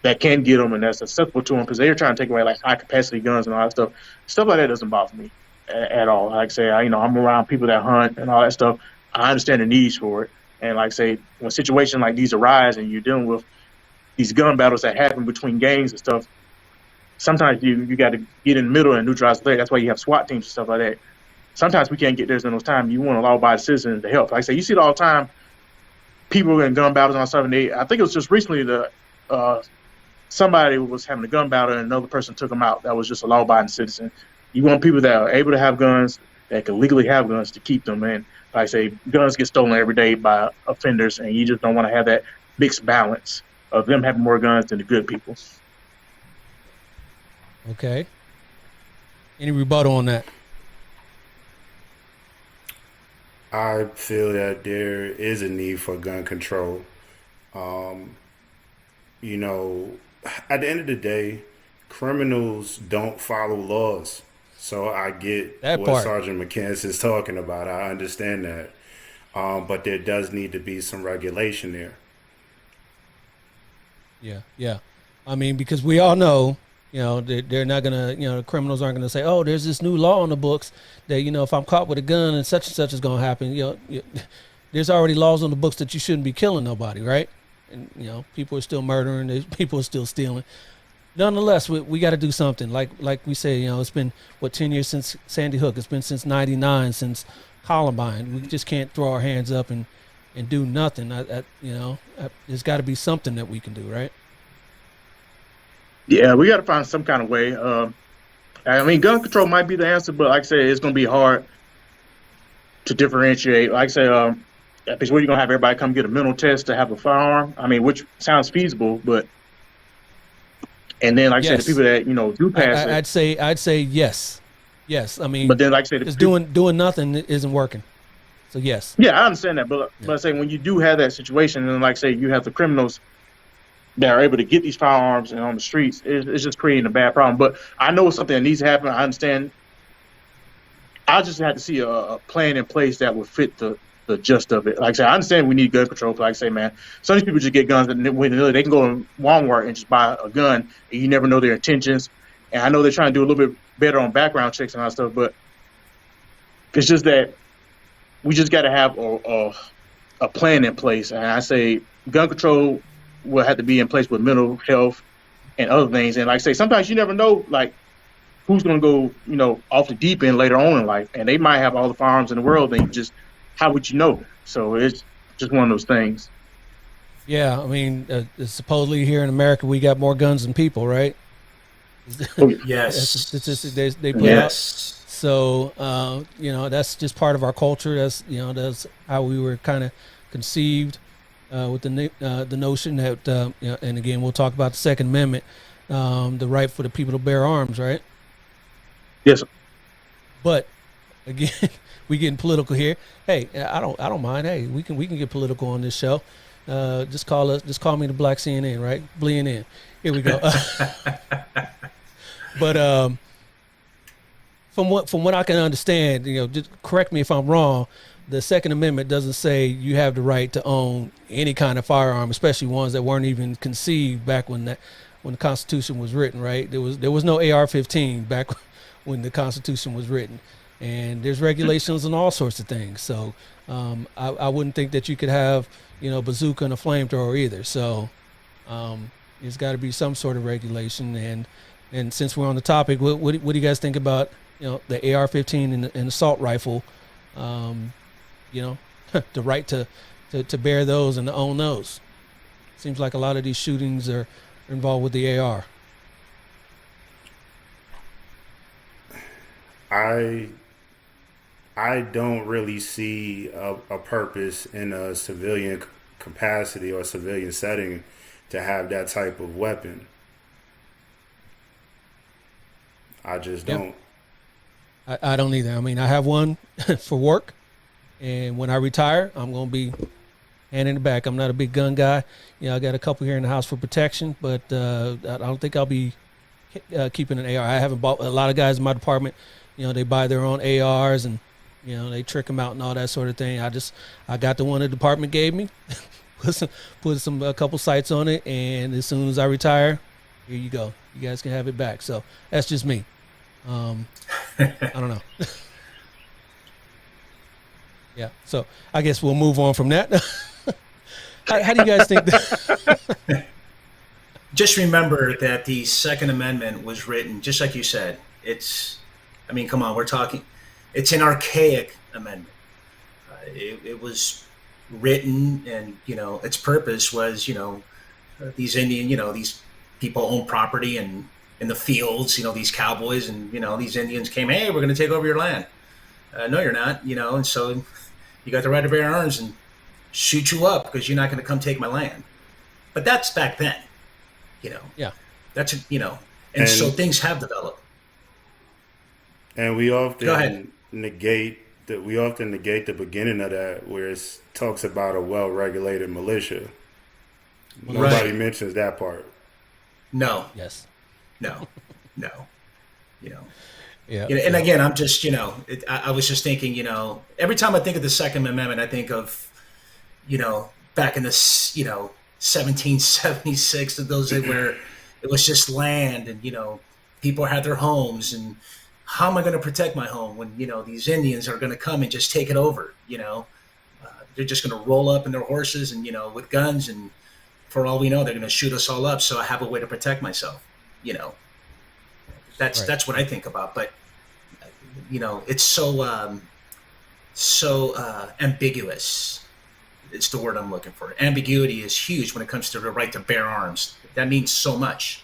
that can get them, and that's acceptable to them, because they're trying to take away like high capacity guns and all that stuff. Stuff like that doesn't bother me at all. Like I say, I'm around people that hunt and all that stuff. I understand the needs for it. And like I say, when situations like these arise and you're dealing with these gun battles that happen between gangs and stuff, sometimes you got to get in the middle and neutralize the threat. That's why you have SWAT teams and stuff like that. Sometimes we can't get there in those times. You want to law-abiding citizens to help. Like I say, you see it all the time. People in gun battles and all stuff. And I think it was just recently somebody was having a gun battle and another person took them out. That was just a law-abiding citizen. You want people that are able to have guns, that can legally have guns, to keep them. And like I say, guns get stolen every day by offenders, and you just don't want to have that mixed balance of them having more guns than the good people.
Okay. Any rebuttal on that?
I feel that there is a need for gun control. At the end of the day, criminals don't follow laws. So I get
that
what
part.
Sergeant McCants is talking about. I understand that. But there does need to be some regulation there.
Yeah. I mean, because we all know, they're not going to, the criminals aren't going to say, oh, there's this new law on the books that, if I'm caught with a gun and such is going to happen. There's already laws on the books that you shouldn't be killing nobody, right? And, people are still murdering, people are still stealing. Nonetheless, we got to do something. Like we say, it's been, 10 years since Sandy Hook. It's been since 99, since Columbine. We just can't throw our hands up and do nothing. There's got to be something that we can do, right?
Yeah, we got to find some kind of way. Gun control might be the answer, but like I said, it's going to be hard to differentiate. Like I said, because where you're going to have everybody come get a mental test to have a firearm. which sounds feasible, but and then like I said, the people that do pass it.
I'd say yes.
But then like I said,
just doing nothing isn't working. So yes.
Yeah, I understand that, but I say when you do have that situation, and like I say, you have the criminals that are able to get these firearms and on the streets, it's just creating a bad problem. But I know it's something that needs to happen. I understand. I just had to see a plan in place that would fit the gist of it. Like I said, I understand we need gun control. But like I say, man, some of these people just get guns and they can go in Walmart and just buy a gun, and you never know their intentions. And I know they're trying to do a little bit better on background checks and all that stuff, but it's just that we just got to have a plan in place. And I say gun control will have to be in place with mental health and other things. And like I say, sometimes you never know, like, who's going to go, off the deep end later on in life. And they might have all the firearms in the world, and how would you know? So it's just one of those things.
Yeah, supposedly here in America, we got more guns than people, right?
Yes.
That's a statistic they put out.
Yes.
So, that's just part of our culture. That's how we were kind of conceived with the notion that, and again, we'll talk about the Second Amendment, the right for the people to bear arms, right?
Yes.
But again, we getting political here. Hey, I don't mind. Hey, we can get political on this show. Just call me the Black CNN, right? Bleeing in. Here we go. But from what I can understand, just correct me if I'm wrong. The Second Amendment doesn't say you have the right to own any kind of firearm, especially ones that weren't even conceived back when the Constitution was written. Right? There was no AR-15 back when the Constitution was written, and there's regulations on all sorts of things. So I wouldn't think that you could have a bazooka and a flamethrower either. So there's got to be some sort of regulation. And since we're on the topic, what do you guys think about the AR-15 and the assault rifle? The right to bear those and to own those. Seems like a lot of these shootings are involved with the AR.
I don't really see a purpose in a civilian capacity or civilian setting to have that type of weapon. I just don't.
I don't either. I mean, I have one for work, and when I retire, I'm going to be handing it back. I'm not a big gun guy. I got a couple here in the house for protection, but I don't think I'll be keeping an AR. I haven't bought a lot of guys in my department. They buy their own ARs and they trick them out and all that sort of thing. I got the one the department gave me, put a couple sights on it, and as soon as I retire, here you go. You guys can have it back. So that's just me. I don't know. Yeah. So I guess we'll move on from that. How do you guys think that?
Just remember that the Second Amendment was written, just like you said. Come on, we're talking, it's an archaic amendment. It was written, and its purpose was, these Indian, these people own property and in the fields, these cowboys and these Indians came, hey, we're going to take over your land. No, you're not, and so you got the right to bear arms and shoot you up because you're not going to come take my land. But that's back then,
Yeah.
That's and so things have developed.
And we
Go ahead.
often negate the beginning of that, where it talks about a well-regulated militia. Nobody mentions that part.
No.
Yes.
No.
Yeah.
And again, I'm just, I was just thinking, every time I think of the Second Amendment, I think of, back in the, 1776, of those where it was just land and, people had their homes, and how am I going to protect my home when, these Indians are going to come and just take it over, they're just going to roll up in their horses and, with guns, and for all we know, they're going to shoot us all up. So I have a way to protect myself, That's what I think about. But it's so ambiguous. It's the word I'm looking for. Ambiguity is huge when it comes to the right to bear arms. That means so much.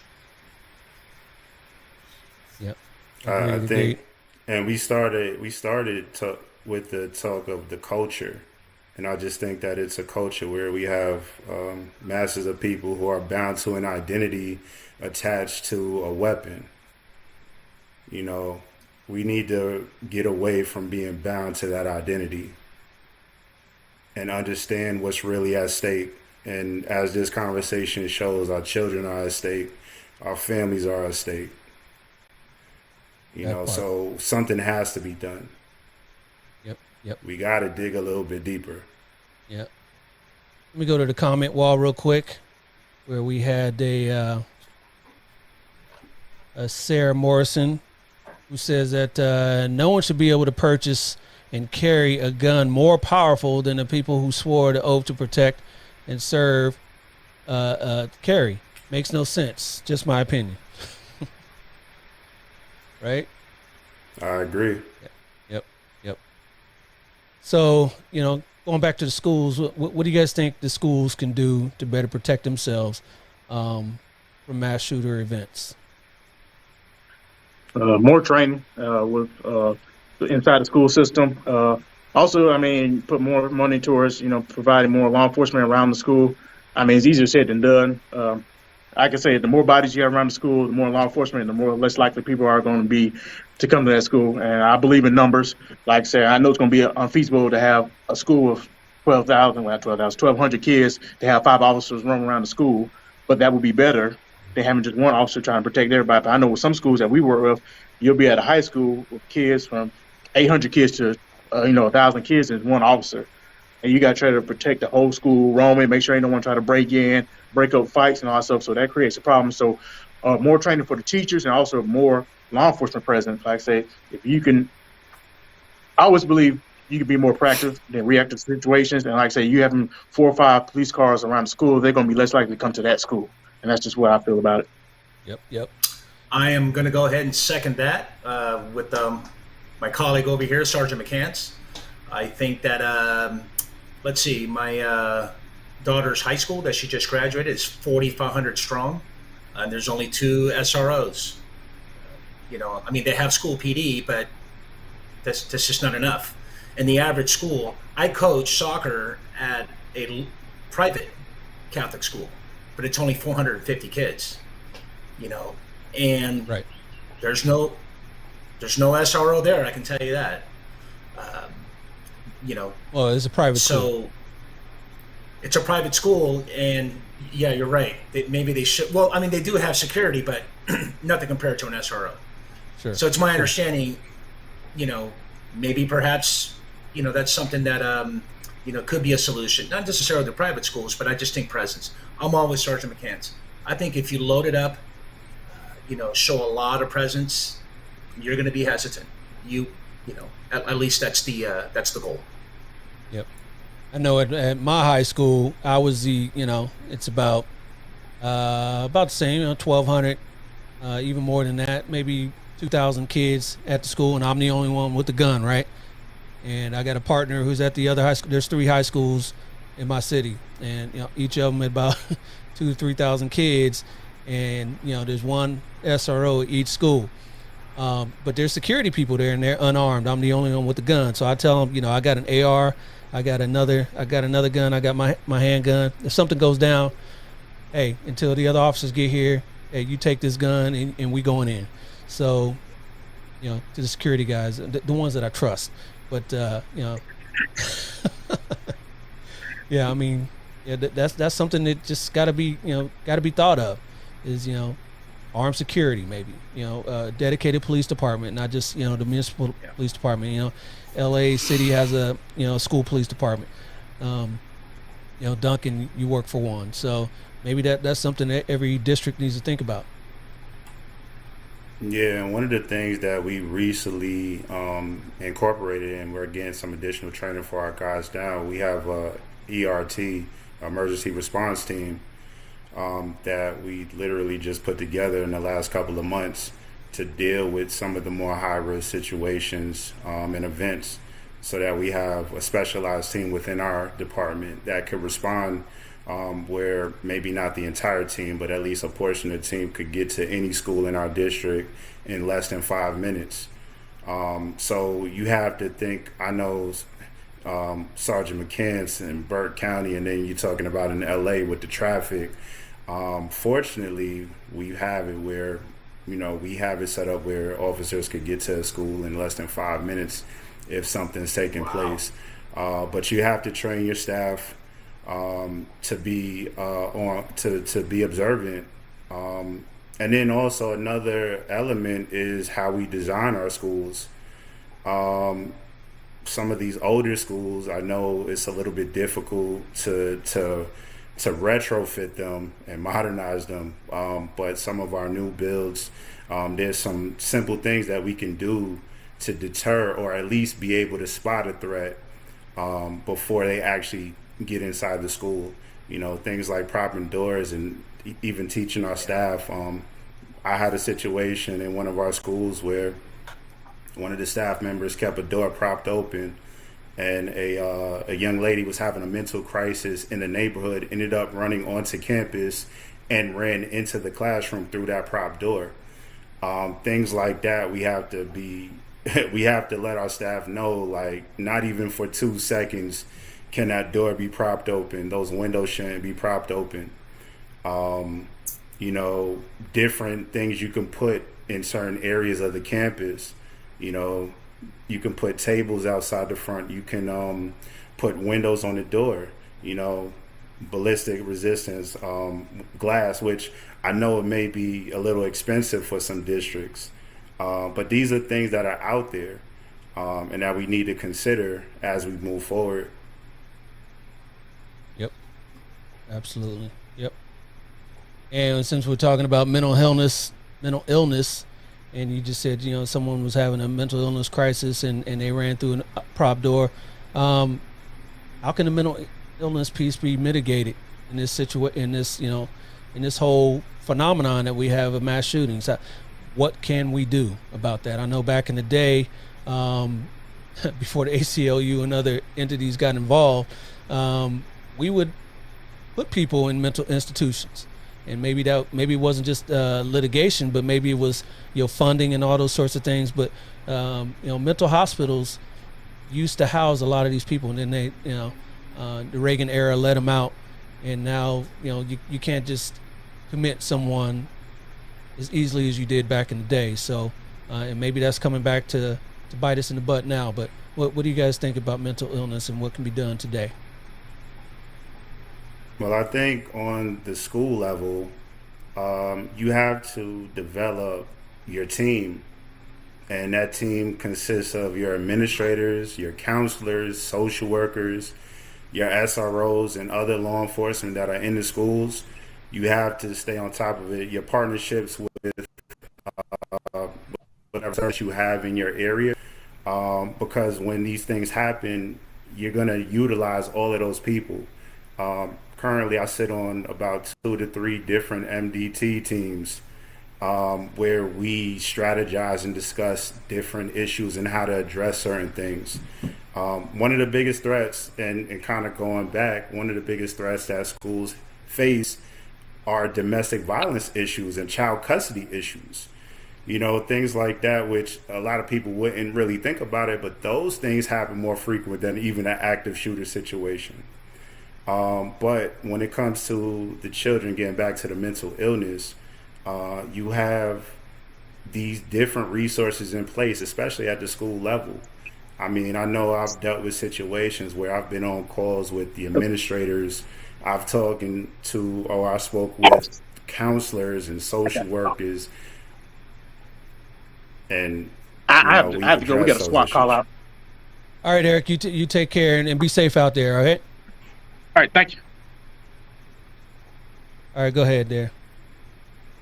Yep.
I think, and we started with the talk of the culture, and I just think that it's a culture where we have masses of people who are bound to an identity attached to a weapon. We need to get away from being bound to that identity and understand what's really at stake. And as this conversation shows, our children are at stake, our families are at stake. So something has to be done.
Yep.
We got to dig a little bit deeper.
Yep. Let me go to the comment wall real quick, where we had a Sarah Morrison, who says that no one should be able to purchase and carry a gun more powerful than the people who swore the oath to protect and serve carry. Makes no sense. Just my opinion. Right?
I agree.
Yep. So, going back to the schools, what do you guys think the schools can do to better protect themselves from mass shooter events?
More training with inside the school system. Also, put more money towards, providing more law enforcement around the school. It's easier said than done. I can say the more bodies you have around the school, the more law enforcement, the more less likely people are going to be to come to that school. And I believe in numbers. Like I said, I know it's going to be unfeasible to have a school of 1,200 kids to have 5 officers running around the school, but that would be better than having just one officer trying to protect everybody. But I know with some schools that we work with, you'll be at a high school with kids from 800 kids to 1,000 kids and one officer. And you got to try to protect the whole school, roaming, make sure ain't no one try to break in, break up fights and all that stuff. So that creates a problem. So more training for the teachers and also more law enforcement presence. Like I say, if you can, I always believe you can be more proactive than reactive situations. And like I say, you having 4 or 5 police cars around the school, they're going to be less likely to come to that school. And that's just what I feel about it.
Yep.
I am going to go ahead and second that with my colleague over here, Sergeant McCants. I think that, let's see, my daughter's high school that she just graduated is 4,500 strong, and there's only 2 SROs. I mean, they have school PD, but that's just not enough. In the average school, I coach soccer at a private Catholic school, but it's only 450 kids, and
right.
There's no SRO there. I can tell you that.
Well, it's a private school.
So it's a private school, and yeah, you're right. Maybe they should. Well, I mean, they do have security, but nothing compared to an SRO.
Sure.
So it's my understanding, maybe perhaps, that's something that, could be a solution. Not necessarily the private schools, but I just think presence. I'm always Sergeant McCants. I think if you load it up, show a lot of presence, you're going to be hesitant. At least that's the goal.
Yep. I know at my high school, I was it's about the same, 1,200, even more than that, maybe 2,000 kids at the school, and I'm the only one with the gun, right? And I got a partner who's at the other high school. There's 3 high schools in my city, and each of them at about 2,000 to 3,000 kids, and there's one SRO at each school. But there's security people there, and they're unarmed. I'm the only one with the gun, so I tell them, I got an AR, I got another gun, I got my handgun. If something goes down, hey, until the other officers get here, hey, you take this gun and we going in. So, to the security guys, the ones that I trust. But yeah, I mean, that's something that just got to be thought of, is armed security, maybe dedicated police department, not just the municipal police department. LA City has a school police department. Duncan, you work for one, so maybe that's something that every district needs to think about.
Yeah, and one of the things that we recently incorporated, and we're getting some additional training for our guys now, we have a ERT, emergency response team, that we literally just put together in the last couple of months to deal with some of the more high-risk situations and events, so that we have a specialized team within our department that could respond where maybe not the entire team, but at least a portion of the team could get to any school in our district in less than 5 minutes. So you have to think, I know Sergeant McCants in Burke County, and then you're talking about in LA with the traffic. Fortunately, we have it where, we have it set up where officers could get to a school in less than 5 minutes if something's taking place. But you have to train your staff to be to be observant, and then also another element is how we design our schools. Some of these older schools, I know it's a little bit difficult to retrofit them and modernize them, but some of our new builds, there's some simple things that we can do to deter, or at least be able to spot a threat before they actually get inside the school. Things like propping doors, and even teaching our staff. I had a situation in one of our schools where one of the staff members kept a door propped open, and a young lady was having a mental crisis in the neighborhood, ended up running onto campus and ran into the classroom through that prop door. Things like that, we have to let our staff know, like, not even for 2 seconds can that door be propped open. Those windows shouldn't be propped open. you know, different things you can put in certain areas of the campus. You know, you can put tables outside the front. You can put windows on the door, you know, ballistic resistance, glass, which I know it may be a little expensive for some districts. But these are things that are out there and that we need to consider as we move forward.
Yep. Absolutely. Yep. And since we're talking about mental illness, and you just said, you know, someone was having a mental illness crisis and they ran through a prop door. How can the mental illness piece be mitigated in this in this whole phenomenon that we have of mass shootings? What can we do about that? I know back in the day, before the ACLU and other entities got involved, we would put people in mental institutions. And maybe it wasn't just litigation, but maybe it was, you know, funding and all those sorts of things. But you know, mental hospitals used to house a lot of these people, and then they, you know, the Reagan era let them out, and now, you know, you can't just commit someone as easily as you did back in the day. So, and maybe that's coming back to bite us in the butt now. But what do you guys think about mental illness and what can be done today?
Well, I think on the school level, you have to develop your team. And that team consists of your administrators, your counselors, social workers, your SROs, and other law enforcement that are in the schools. You have to stay on top of it. Your partnerships with whatever service you have in your area, because when these things happen, you're going to utilize all of those people. Currently, I sit on about 2 to 3 different MDT teams where we strategize and discuss different issues and how to address certain things. One of the biggest threats, and kind of going back, one of the biggest threats that schools face are domestic violence issues and child custody issues. You know, things like that, which a lot of people wouldn't really think about it, but those things happen more frequent than even an active shooter situation. But when it comes to the children, getting back to the mental illness, you have these different resources in place, especially at the school level. I mean, I know I've dealt with situations where I've been on calls with the administrators. I've spoke with counselors and social workers. And
I have to go. We got a SWAT call out.
All right, Eric, you take care and be safe out there, all right?
All right, thank you.
All right, go ahead there.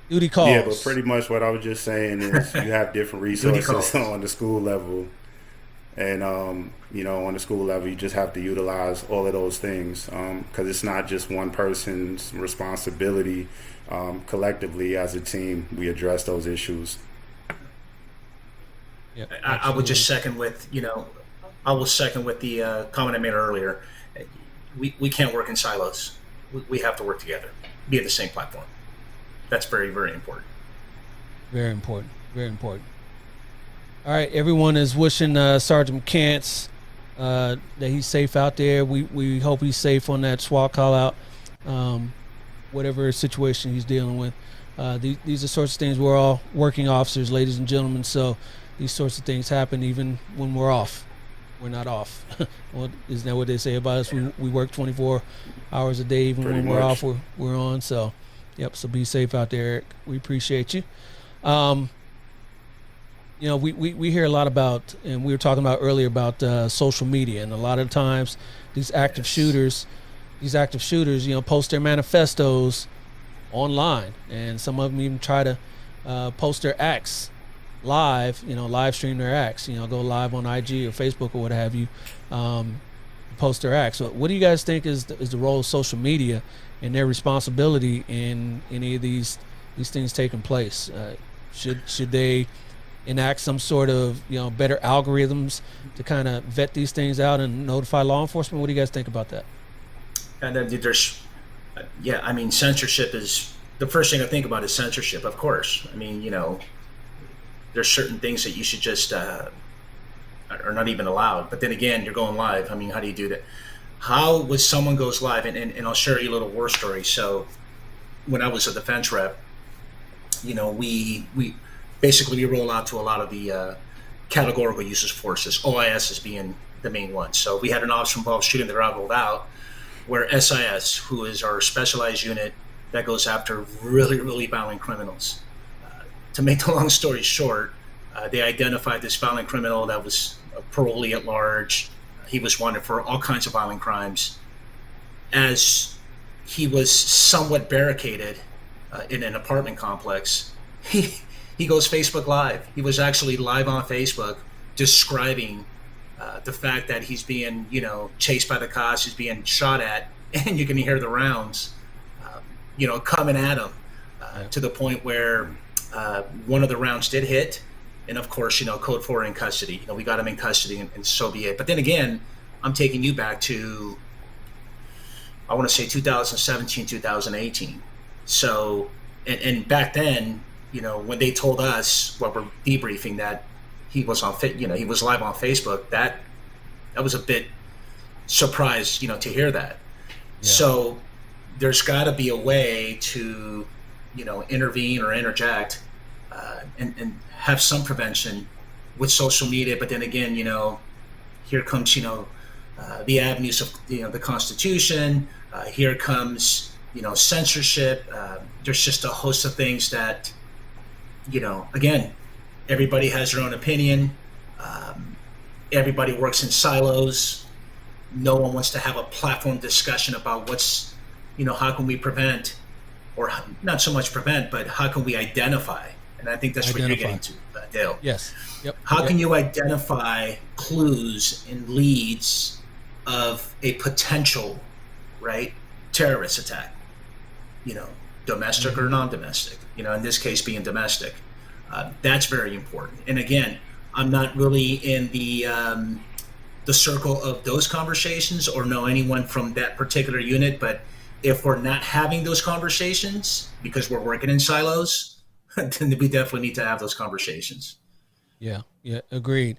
Duty calls.
Yeah, but pretty much what I was just saying is you have different resources on the school level. And, you know, on the school level, you just have to utilize all of those things because it's not just one person's responsibility. Collectively, as a team, we address those issues.
Yep,
I would just second with, you know, the comment I made earlier. We can't work in silos. We have to work together, be at the same platform. That's very, very important.
Very important. Very important. All right, everyone is wishing Sergeant Kantz that he's safe out there. We hope he's safe on that SWAT call out, whatever situation he's dealing with. These are sorts of things. We're all working officers, ladies and gentlemen, so these sorts of things happen even when we're off. We're not off. Well, isn't that what they say about us? We work 24 hours a day, even
Pretty
when we're
much.
off, we're on. So, yep, so be safe out there, Eric. We appreciate you. You know, we hear a lot about, and we were talking about earlier about social media, and a lot of times these active shooters, you know, post their manifestos online, and some of them even try to post their acts live, you know, live stream their acts, you know, go live on IG or Facebook or what have you, post their acts. So what do you guys think is the role of social media and their responsibility in any of these things taking place? Should they enact some sort of, you know, better algorithms to kind of vet these things out and notify law enforcement? What do you guys think about that?
And then there's, I mean, censorship is the first thing I think about is censorship, of course. I mean, you know, there's certain things that you should just are not even allowed. But then again, you're going live. I mean, how do you do that? How would someone goes live? And I'll share you a little war story. So when I was a defense rep, we basically roll out to a lot of the categorical uses forces, OIS as being the main one. So we had an officer involved shooting that I rolled out, where SIS, who is our specialized unit that goes after really, really violent criminals. To make the long story short, they identified this violent criminal that was a parolee at large. He was wanted for all kinds of violent crimes. As he was somewhat barricaded in an apartment complex, he goes Facebook Live. He was actually live on Facebook describing the fact that he's being, chased by the cops, he's being shot at, and you can hear the rounds, coming at him to the point where one of the rounds did hit. And of course, code 4 in custody. We got him in custody, and so be it. But then again, I'm taking you back to, I want to say 2017, 2018. So, and back then, when they told us, what we're debriefing, that he was he was live on Facebook, that was a bit surprised, to hear that. Yeah. So there's got to be a way to, intervene or interject and have some prevention with social media. But then again, here comes, the avenues of, the Constitution. Here comes, censorship. There's just a host of things that, again, everybody has their own opinion. Everybody works in silos. No one wants to have a platform discussion about what's, how can we prevent, or not so much prevent, but how can we identify? And I think that's what you're getting to, Dale.
Yes. Yep.
How can you identify clues and leads of a potential, right, terrorist attack? Domestic or non-domestic. In this case, being domestic. That's very important. And again, I'm not really in the circle of those conversations or know anyone from that particular unit. But if we're not having those conversations because we're working in silos, then we definitely need to have those conversations.
Yeah, agreed.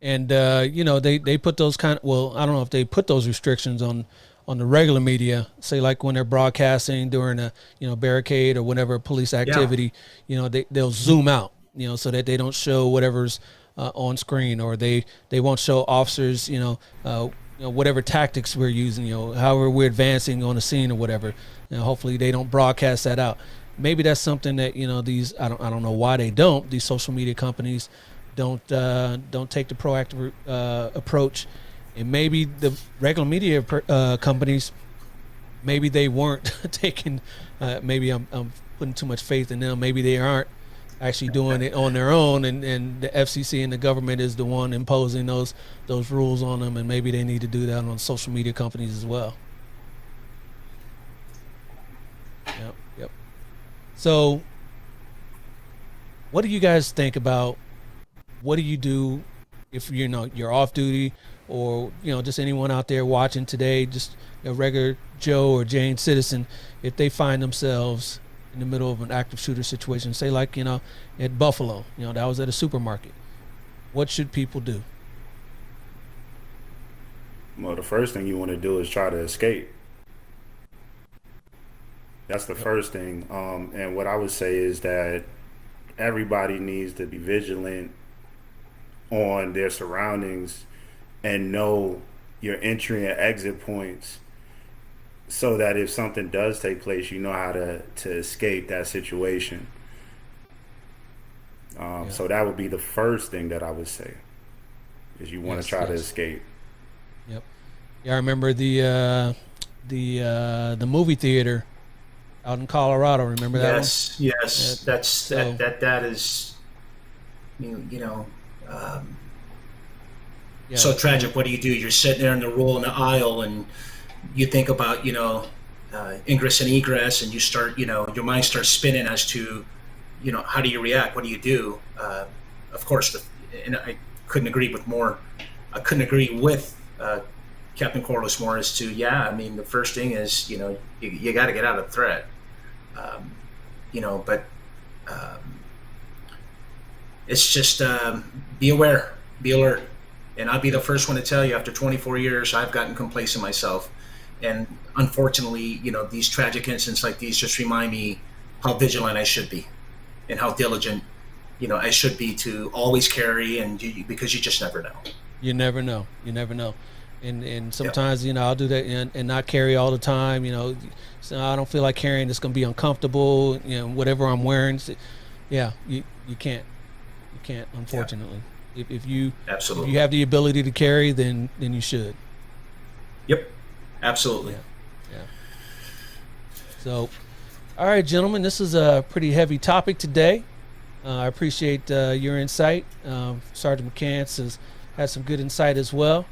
And they put those I don't know if they put those restrictions on the regular media, say like when they're broadcasting during a barricade or whatever police activity. They'll zoom out, so that they don't show whatever's on screen, or they won't show officers, whatever tactics we're using, however we're advancing on the scene or whatever. Hopefully they don't broadcast that out. Maybe that's something that these I don't know why they don't. These social media companies don't take the proactive approach, and maybe the regular media companies, maybe they weren't taking. Maybe I'm putting too much faith in them. Maybe they aren't actually doing it on their own, and the FCC and the government is the one imposing those rules on them, and maybe they need to do that on social media companies as well. Yep. So, what do you guys think about? What do you do if you're off duty, or just anyone out there watching today, just a regular Joe or Jane citizen, if they find themselves in the middle of an active shooter situation, say like at Buffalo, that was at a supermarket, what should people do?
Well, the first thing you want to do is try to escape. That's the first thing. And what I would say is that everybody needs to be vigilant on their surroundings and know your entry and exit points, so that if something does take place, you know how to escape that situation. So that would be the first thing that I would say, is you want to try to escape.
Yep. Yeah, I remember the movie theater out in Colorado. Remember that one?
Yes. That is, so tragic. What do? You're sitting there in the roll in the aisle, and you think about, ingress and egress, and you start, your mind starts spinning as to, how do you react? What do you do? Of course, and I couldn't agree with Captain Quarless more as to, the first thing is, you got to get out of the threat. But it's just be aware, be alert. And I'll be the first one to tell you, after 24 years, I've gotten complacent myself. And unfortunately, these tragic incidents like these just remind me how vigilant I should be. and how diligent, I should be to always carry, and because you just never know.
You never know. You never know. And sometimes, I'll do that and not carry all the time, so I don't feel like carrying. It's going to be uncomfortable, whatever I'm wearing. So, yeah, you can't. You can't, unfortunately. Yeah. If you have the ability to carry, then you should.
Yep, absolutely.
Yeah. So, all right, gentlemen, this is a pretty heavy topic today. I appreciate your insight. Sergeant McCants has had some good insight as well.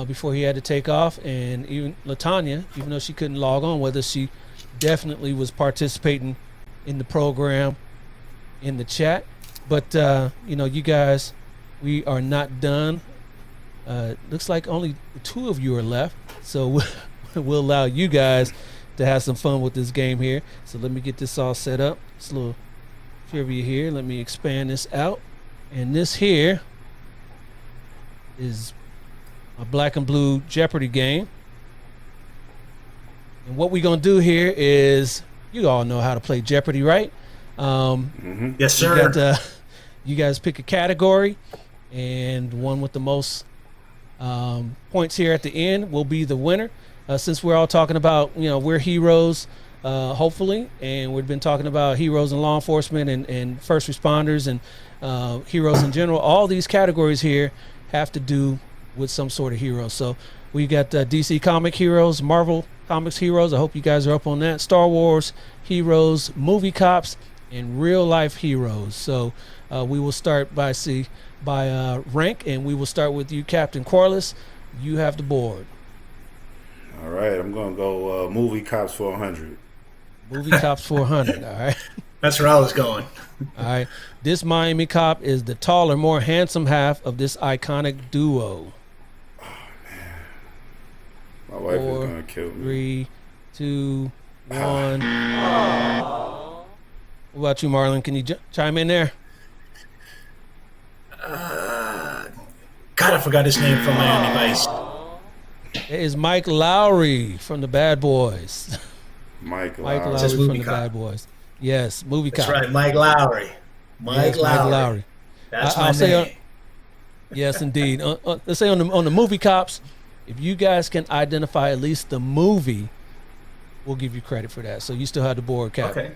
Before he had to take off, and even Latanya, even though she couldn't log on with us, she definitely was participating in the program, in the chat. But you guys, we are not done. Looks like only 2 of you are left, so we'll allow you guys to have some fun with this game here. So let me get this all set up. It's a little trivia here. Let me expand this out, and this here is a Black and Blue Jeopardy game. And what we're going to do here is, you all know how to play Jeopardy, right?
Yes, sir.
You guys pick a category, and one with the most points here at the end will be the winner. Since we're all talking about, we're heroes, hopefully, and we've been talking about heroes in law enforcement and first responders and heroes in general. All these categories here have to do with some sort of hero. So we got DC comic heroes, Marvel comics heroes. I hope you guys are up on that. Star Wars heroes, movie cops, and real life heroes. So we will start by rank, and we will start with you, Captain Quarless. You have the board.
All right, I'm gonna go movie cops for 100.
Movie cops for 100. All right.
That's where I was going.
All right. This Miami cop is the taller, more handsome half of this iconic duo.
My wife is gonna kill me.
3, 2, 1. What about you, Marlon? Can you chime in there?
God, I forgot his name from Miami Vice.
It is Mike Lowry from the Bad Boys.
Mike
Lowry
Says
from
movie
the
cop.
Bad Boys. Yes, movie
That's
cop.
right, Mike Lowry. Mike Lowry. That's my name.
Yes, indeed. Let's say on the movie cops, if you guys can identify at least the movie, we'll give you credit for that. So you still have the board, Cap.
Okay.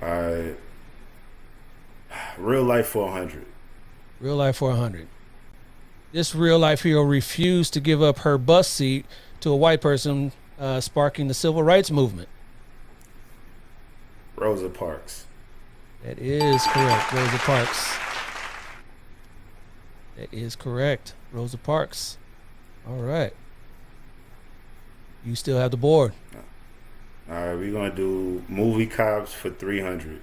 All right. Real life for 100.
Real life for 100. This real life hero refused to give up her bus seat to a white person, sparking the civil rights movement.
Rosa Parks.
That is correct. Rosa Parks. That is correct. Rosa Parks. All right. You still have the board.
All right, we're gonna do movie cops for 300.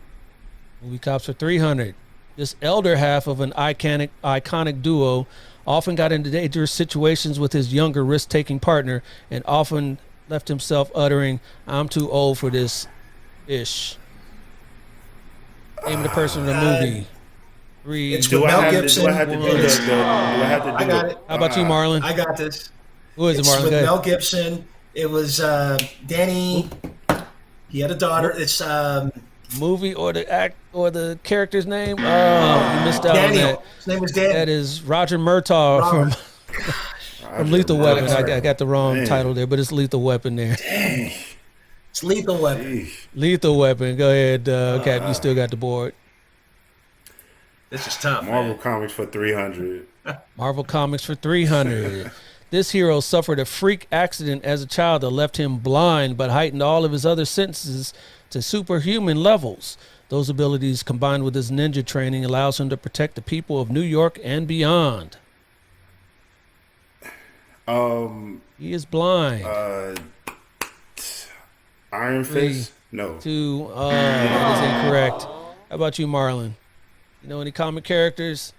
Movie cops for 300. This elder half of an iconic duo often got into dangerous situations with his younger risk-taking partner and often left himself uttering, "I'm too old for this ish." Name of the person in the movie. 3,
It's
Do
with
I
Mel
have to
Gibson.
do I have to do this? Do I have to do
I got
it?
it.
How about you, Marlon?
I got this.
Who is it,
It's
Marlon?
with
Go ahead.
Mel Gibson. It was Danny. He had a daughter. It's
Movie or the act or the character's name? Oh, you missed out on
Daniel.
that.
His name was Daniel.
That is Roger Murtaugh
Robert.
from Lethal Weapon.
Robert.
I got the wrong
Man.
title there, but it's Lethal Weapon there.
It's Lethal Weapon.
Eesh.
Lethal Weapon. Go ahead, Cap. You still got the board.
This is tough.
Marvel
Man.
Comics for 300.
Marvel Comics for 300. This hero suffered a freak accident as a child that left him blind, but heightened all of his other senses to superhuman levels. Those abilities, combined with his ninja training, allows him to protect the people of New York and beyond. He is blind.
Iron
3,
Fist? No.
2, that is incorrect. How about you, Marlon? You know any comic characters?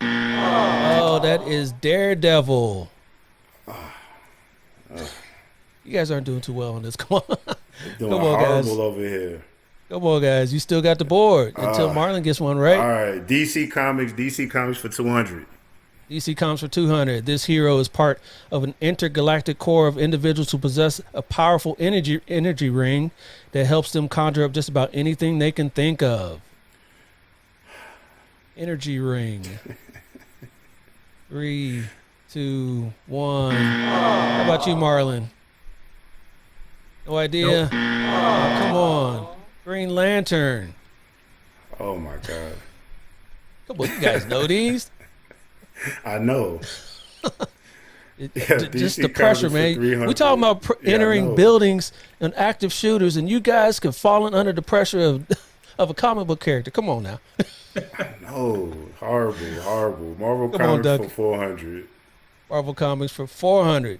Oh, that is Daredevil. You guys aren't doing too well on this. Come on.
Doing
Come on, guys.
horrible over here.
Come on, guys. You still got the board until Marlon gets one right.
All right, DC Comics for 200.
DC Comics for 200. This hero is part of an intergalactic core of individuals who possess a powerful energy ring that helps them conjure up just about anything they can think of. Energy ring. 3, 2, 1. How about you, Marlon? No idea?
Nope.
Oh, come on. Green Lantern.
Oh my God.
Come on, you guys know these.
I know.
Just the pressure, man. We talking about entering
I
buildings and active shooters, and you guys could fall under the pressure of a comic book character. Come on now.
No, horrible. Marvel
Come on,
Comics
Doug.
for 400.
Marvel Comics for 400.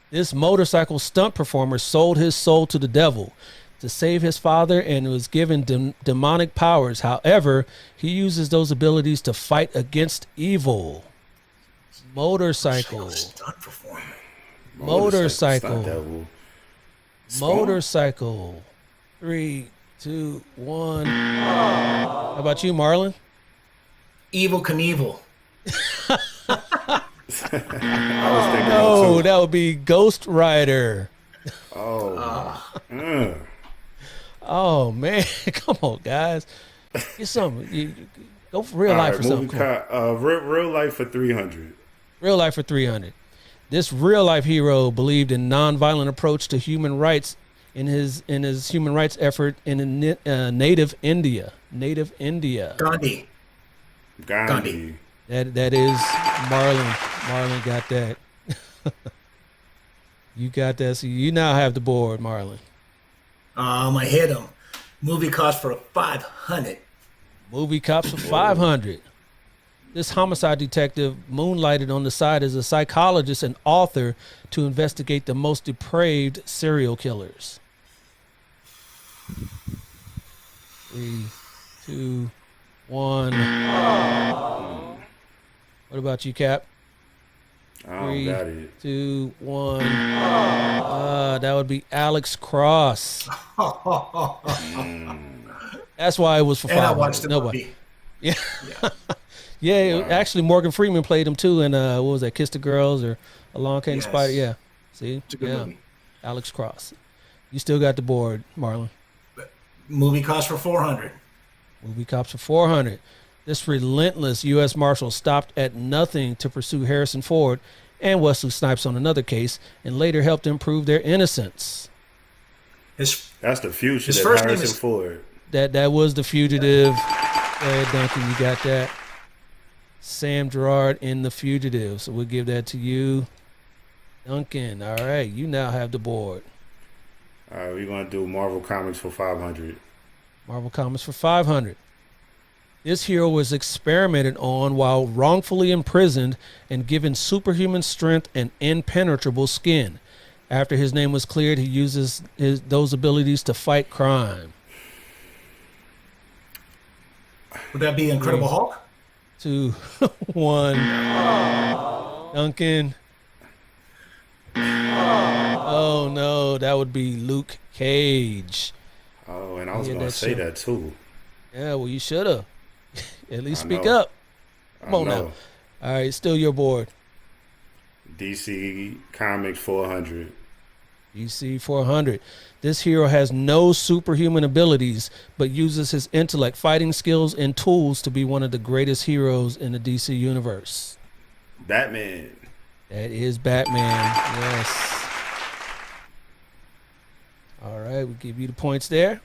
This motorcycle stunt performer sold his soul to the devil to save his father and was given demonic powers. However, he uses those abilities to fight against evil. Motorcycle.
Stunt performer.
Motorcycle.
Stunt devil.
Motorcycle. 3, 2, 1. How about you, Marlon?
Evil Knievel.
I was thinking
No,
too.
that would be Ghost Rider. Oh man, come on, guys. Get something. You go for real life or something.
Real life for 300.
Real life for 300. This real life hero believed in nonviolent approach to human rights in his human rights effort in native India.
Gandhi.
Gandhi.
That is Marlon. Marlon got that. You got that. So you now have the board, Marlon.
I hit him. Movie cost for 500.
Movie Cops for 500. This homicide detective moonlighted on the side as a psychologist and author to investigate the most depraved serial killers. 3, 2, 1. What about you, Cap?
I don't
3,
got it.
2, 1. That would be Alex Cross. That's why it was for 500.
And I watched the
Nobody.
movie.
Yeah. Yeah, actually, Morgan Freeman played him too in what was that, Kiss the Girls or Along Came the
Yes.
Spider? Yeah. See?
It's a good movie.
Alex Cross. You still got the board, Marlon.
Movie cost for 400.
Movie Cops for 400. This relentless U.S. Marshal stopped at nothing to pursue Harrison Ford and Wesley Snipes on another case and later helped them prove their innocence.
That's the future.
His
That
first name
Harrison
is-
Ford.
That was The Fugitive. Go ahead, Duncan, you got that. Sam Gerard in The Fugitive. So we'll give that to you, Duncan. All right, you now have the board.
All right, we're going to do Marvel Comics for 500.
Marvel Comics for 500. This hero was experimented on while wrongfully imprisoned and given superhuman strength and impenetrable skin. After his name was cleared, he uses those abilities to fight crime.
Would that be Incredible Hulk?
2, 1. Duncan. Oh no, that would be Luke Cage.
Oh, and I was
Yeah,
going to
that
say
shit.
that too.
Yeah, well, you should have. At least
I
speak
know.
up. Come on now. All right, still your board.
DC Comics 400.
DC 400. This hero has no superhuman abilities, but uses his intellect, fighting skills, and tools to be one of the greatest heroes in the DC universe.
Batman.
That is Batman. Yes. All right, we'll give you the points there.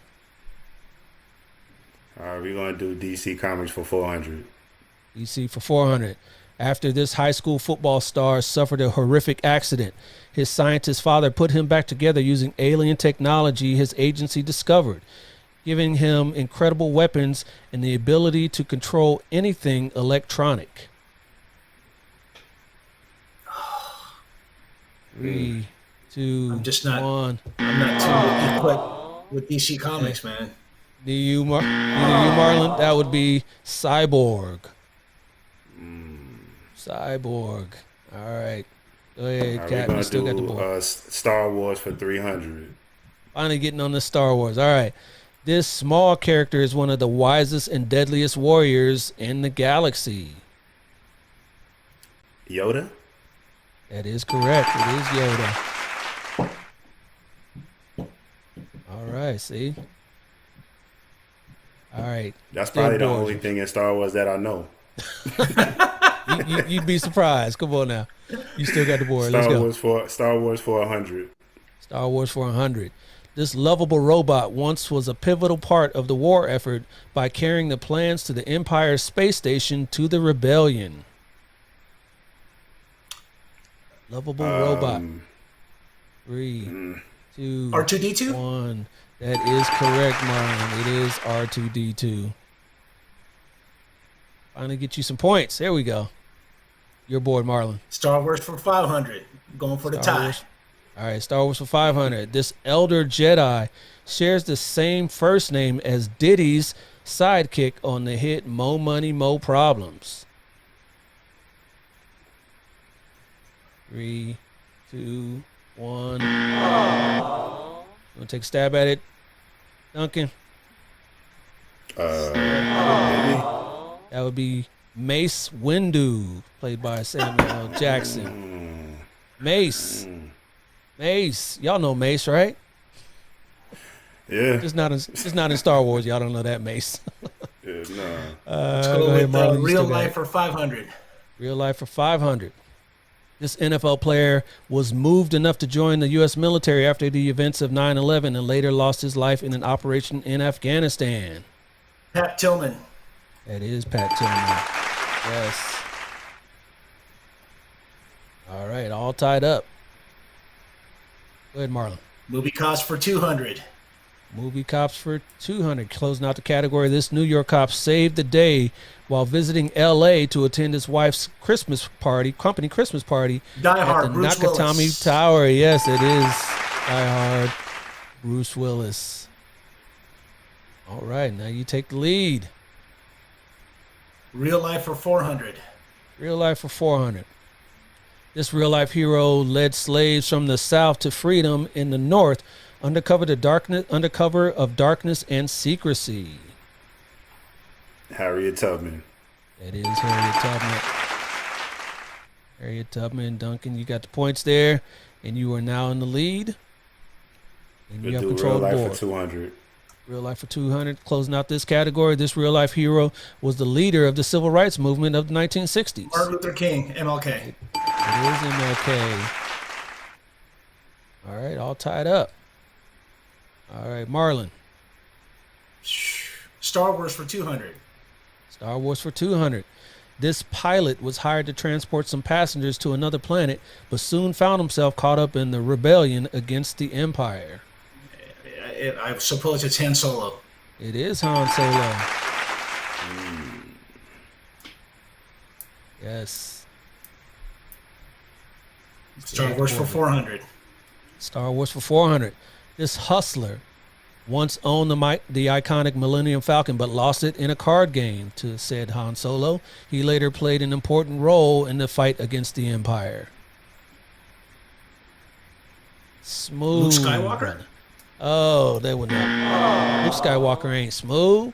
All right, we're going to do DC Comics for 400.
DC for 400. After this high school football star suffered a horrific accident, his scientist father put him back together using alien technology his agency discovered, giving him incredible weapons and the ability to control anything electronic. 3, 2,
I'm just not-
1.
I'm not too equipped with DC Comics, man.
Either you, Marlon? That would be Cyborg. Cyborg. All right. Go ahead,
All right,
Cap.
we're
You
going
still got the
to
board.
do Star Wars for 300.
Finally getting on the Star Wars. All right. This small character is one of the wisest and deadliest warriors in the galaxy.
Yoda?
That is correct. It is Yoda. All right, see? All right.
That's
Still
probably the
bored.
only thing in Star Wars that I know.
You'd be surprised. Come on now. You still got the board. Let's go.
Star Wars for 100.
Star Wars for 100. This lovable robot once was a pivotal part of the war effort by carrying the plans to the Empire's space station to the rebellion. Lovable robot. 3, 2,
R2D2?
1. That is correct, Marlon. It is R2D2. Finally get you some points. There we go. Your board, Marlon.
Star Wars for 500. Going for the
Star
tie.
Wars. All right, Star Wars for 500. This elder Jedi shares the same first name as Diddy's sidekick on the hit Mo Money, Mo Problems. 3, 2, 1. You want to take a stab at it, Duncan?
Maybe.
That would be Mace Windu, played by Samuel L. Jackson. Mace. Mace. Y'all know Mace, right?
Yeah.
Just not in Star Wars. Y'all don't know that Mace.
Yeah, nah.
Let's go
ahead,
with
Marlon, you
real
still got
life
it.
for 500.
Real life for 500. This NFL player was moved enough to join the U.S. military after the events of 9/11 and later lost his life in an operation in Afghanistan.
Pat Tillman.
That is Pat Tillman. Yes. All right, all tied up. Go ahead, Marlon.
Movie cost for 200.
Movie cops for 200. Closing out the category, this New York cop saved the day while visiting L.A. to attend his wife's company Christmas party
Die
at
Hard,
the
Bruce
Nakatomi
Willis.
Tower. Yes, it is Die Hard, Bruce Willis. All right, now you take the lead.
Real life for 400.
Real life for 400. This real-life hero led slaves from the South to freedom in the North, under cover of darkness and secrecy.
Harriet Tubman.
That is Harriet Tubman. Harriet Tubman, Duncan, you got the points there, and you are now in the lead. And you
We'll
have
do
control
real
of the
life
board.
for 200.
Real life for 200. Closing out this category, this real-life hero was the leader of the civil rights movement of the 1960s.
Martin Luther King, MLK.
It is MLK. All right, all tied up. All right, Marlon.
Star Wars for 200.
Star Wars for 200. This pilot was hired to transport some passengers to another planet, but soon found himself caught up in the rebellion against the Empire.
I suppose it's Han Solo.
It is Han Solo. Yes.
Star Wars for 400.
Star Wars for 400. This hustler once owned the iconic Millennium Falcon, but lost it in a card game to said Han Solo. He later played an important role in the fight against the Empire. Smooth.
Luke Skywalker?
brother. Oh, they would not. Luke Skywalker ain't smooth.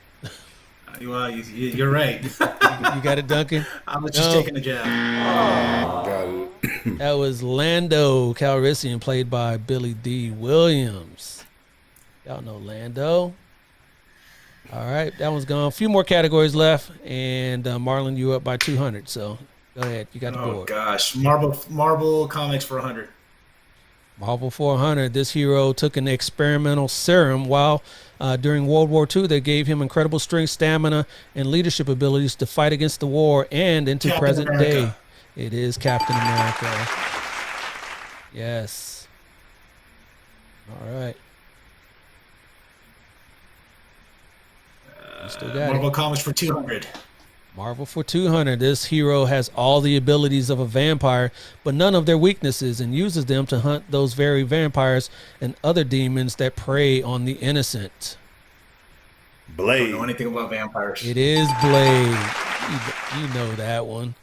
Well, you're right.
You got it, Duncan?
I was just
No.
taking a jab.
Got it.
That was Lando Calrissian, played by Billy D. Williams. Y'all know Lando. All right, that one's gone. A few more categories left, and Marlon, you up by 200. So go ahead, you got the
Oh
board.
gosh, Marvel comics for 100.
Marvel 400. This hero took an experimental serum while during World War II. They gave him incredible strength, stamina, and leadership abilities to fight against the war and into
Captain
present
America.
day. It is Captain America. Yes. All right. You still got it.
Marvel comics for 200.
Marvel for 200. This hero has all the abilities of a vampire, but none of their weaknesses, and uses them to hunt those very vampires and other demons that prey on the innocent.
I
Blade.
don't know anything about vampires.
It is Blade. You know that one.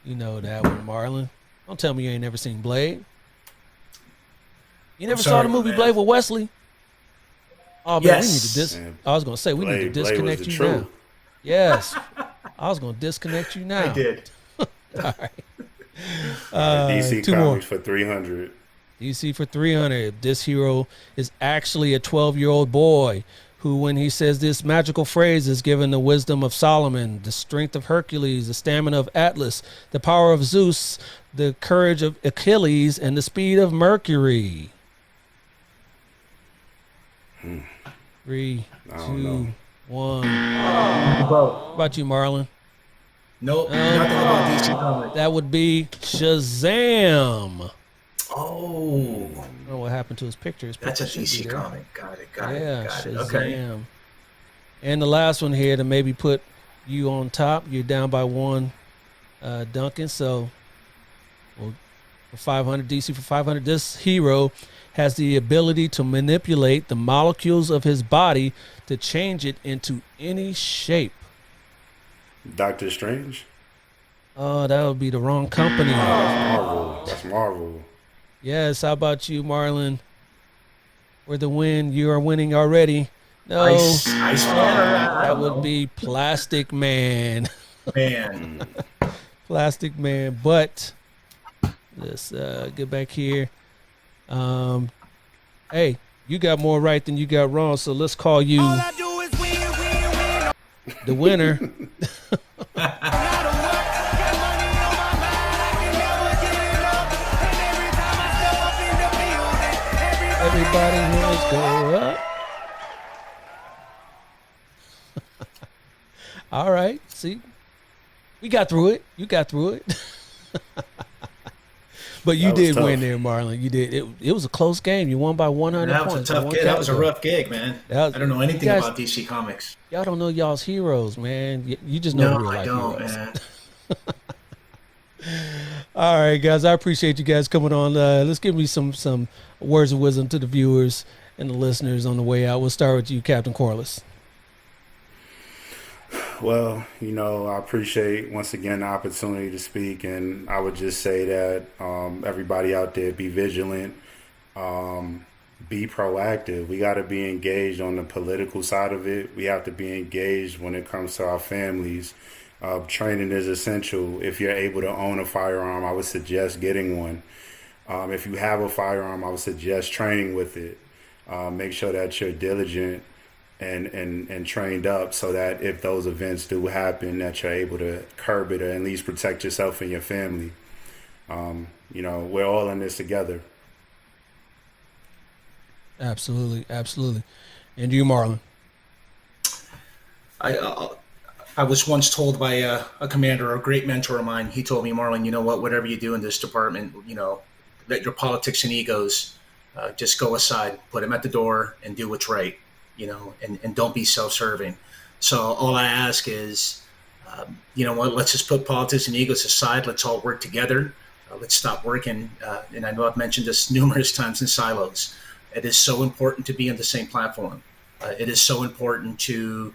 You know that one, Marlon. Don't tell me you ain't never seen Blade. You never saw
sorry,
the movie
man.
Blade with Wesley? Oh, man,
Yes.
we need to
Man,
I was going to say, we need to
Blade was
disconnect
the
you
truth.
now. Yes. I was going to disconnect you now.
I did.
All right.
DC
two more.
Comics for 300.
DC for 300. This hero is actually a 12-year-old boy who, when he says this magical phrase, is given the wisdom of Solomon, the strength of Hercules, the stamina of Atlas, the power of Zeus, the courage of Achilles, and the speed of Mercury. 3,
I don't know.
2, 1. How about you, Marlon?
Nope, nothing about DC Comics.
That would be Shazam.
Oh,
I don't know what happened to his picture. His
that's a
picture should be
DC
there.
comic. Got it.
Yeah,
Got it.
Shazam.
Okay.
And the last one here to maybe put you on top. You're down by one, Duncan. So, well, for 500, DC for 500. This hero has the ability to manipulate the molecules of his body to change it into any shape.
Doctor Strange?
Oh, that would be the wrong company.
That's Marvel.
Yes, how about you, Marlon? For the win, you are winning already. No,
Ice Man.
that would be Plastic Man.
Man.
Plastic Man. But let's get back here. Hey, you got more right than you got wrong, so let's call you the winner. Everybody hands go up. All right. See, we got through it. You got through it. But you
That was
did
tough.
win there, Marlon. You did. It was a close game. You won by 100
That was
points.
a tough gig. That was a rough gig, man.
That was-
I don't know anything
you guys-
about DC Comics.
Y'all don't know y'all's heroes, man. You just know
No,
real
I
life
don't,
heroes.
man.
All right, guys. I appreciate you guys coming on. Let's give me some words of wisdom to the viewers and the listeners on the way out. We'll start with you, Captain Quarless.
Well, I appreciate once again the opportunity to speak, and I would just say that everybody out there, be vigilant, be proactive. We got to be engaged on the political side of it. We have to be engaged when it comes to our families. Training is essential. If you're able to own a firearm, I would suggest getting one. If you have a firearm, I would suggest training with it. Make sure that you're diligent and trained up so that if those events do happen, that you're able to curb it or at least protect yourself and your family. We're all in this together.
Absolutely, absolutely. And you, Marlon.
I was once told by a commander, a great mentor of mine. He told me, Marlon, you know what? Whatever you do in this department, let your politics and egos just go aside. Put them at the door and do what's right. And don't be self-serving. So all I ask is, let's just put politics and egos aside. Let's all work together. Let's stop working. And I know I've mentioned this numerous times in silos. It is so important to be on the same platform. It is so important to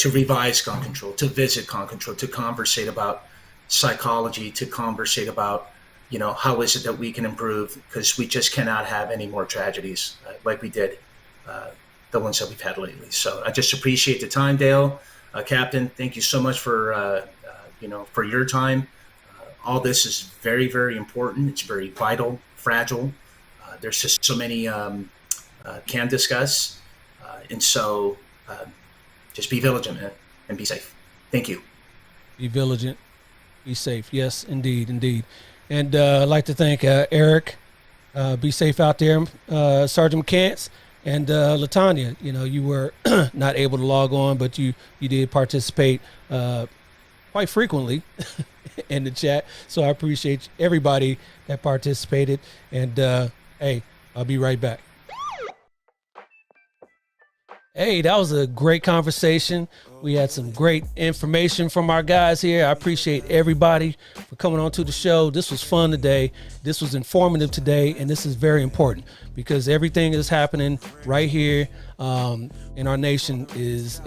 revise gun control, to visit gun control, to conversate about psychology, to conversate about, how is it that we can improve? Because we just cannot have any more tragedies like we did, the ones that we've had lately. So I just appreciate the time, Dale. Captain, thank you so much for your time. All this is very, very important. It's very vital, fragile. There's just so many can discuss. And so just be vigilant, man, and be safe. Thank you.
Be vigilant. Be safe. Yes, indeed, indeed. And I'd like to thank Eric. Be safe out there, Sergeant McCants, and Latanya. You were not able to log on, but you did participate quite frequently in the chat. So I appreciate everybody that participated. And hey, I'll be right back. Hey, that was a great conversation. We had some great information from our guys here. I appreciate everybody for coming on to the show. This was fun today. This was informative today, and this is very important because everything that's happening right here in our nation is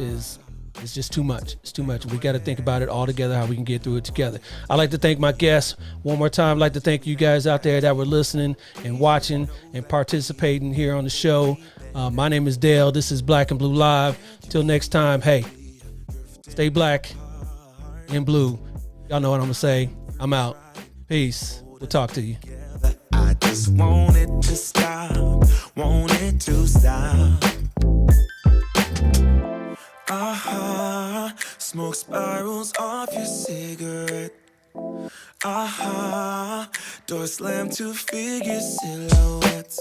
just too much. It's too much. We got to think about it all together, how we can get through it together. I'd like to thank my guests one more time. I'd like to thank you guys out there that were listening and watching and participating here on the show. My name is Dale. This is Black and Blue Live. Till next time, hey, stay black and blue Y'all know what I'm gonna say. I'm out. Peace. We'll talk to you.
I just want it to stop, want it to stop. Smoke spirals off your cigarette. Door slam to figure silhouettes.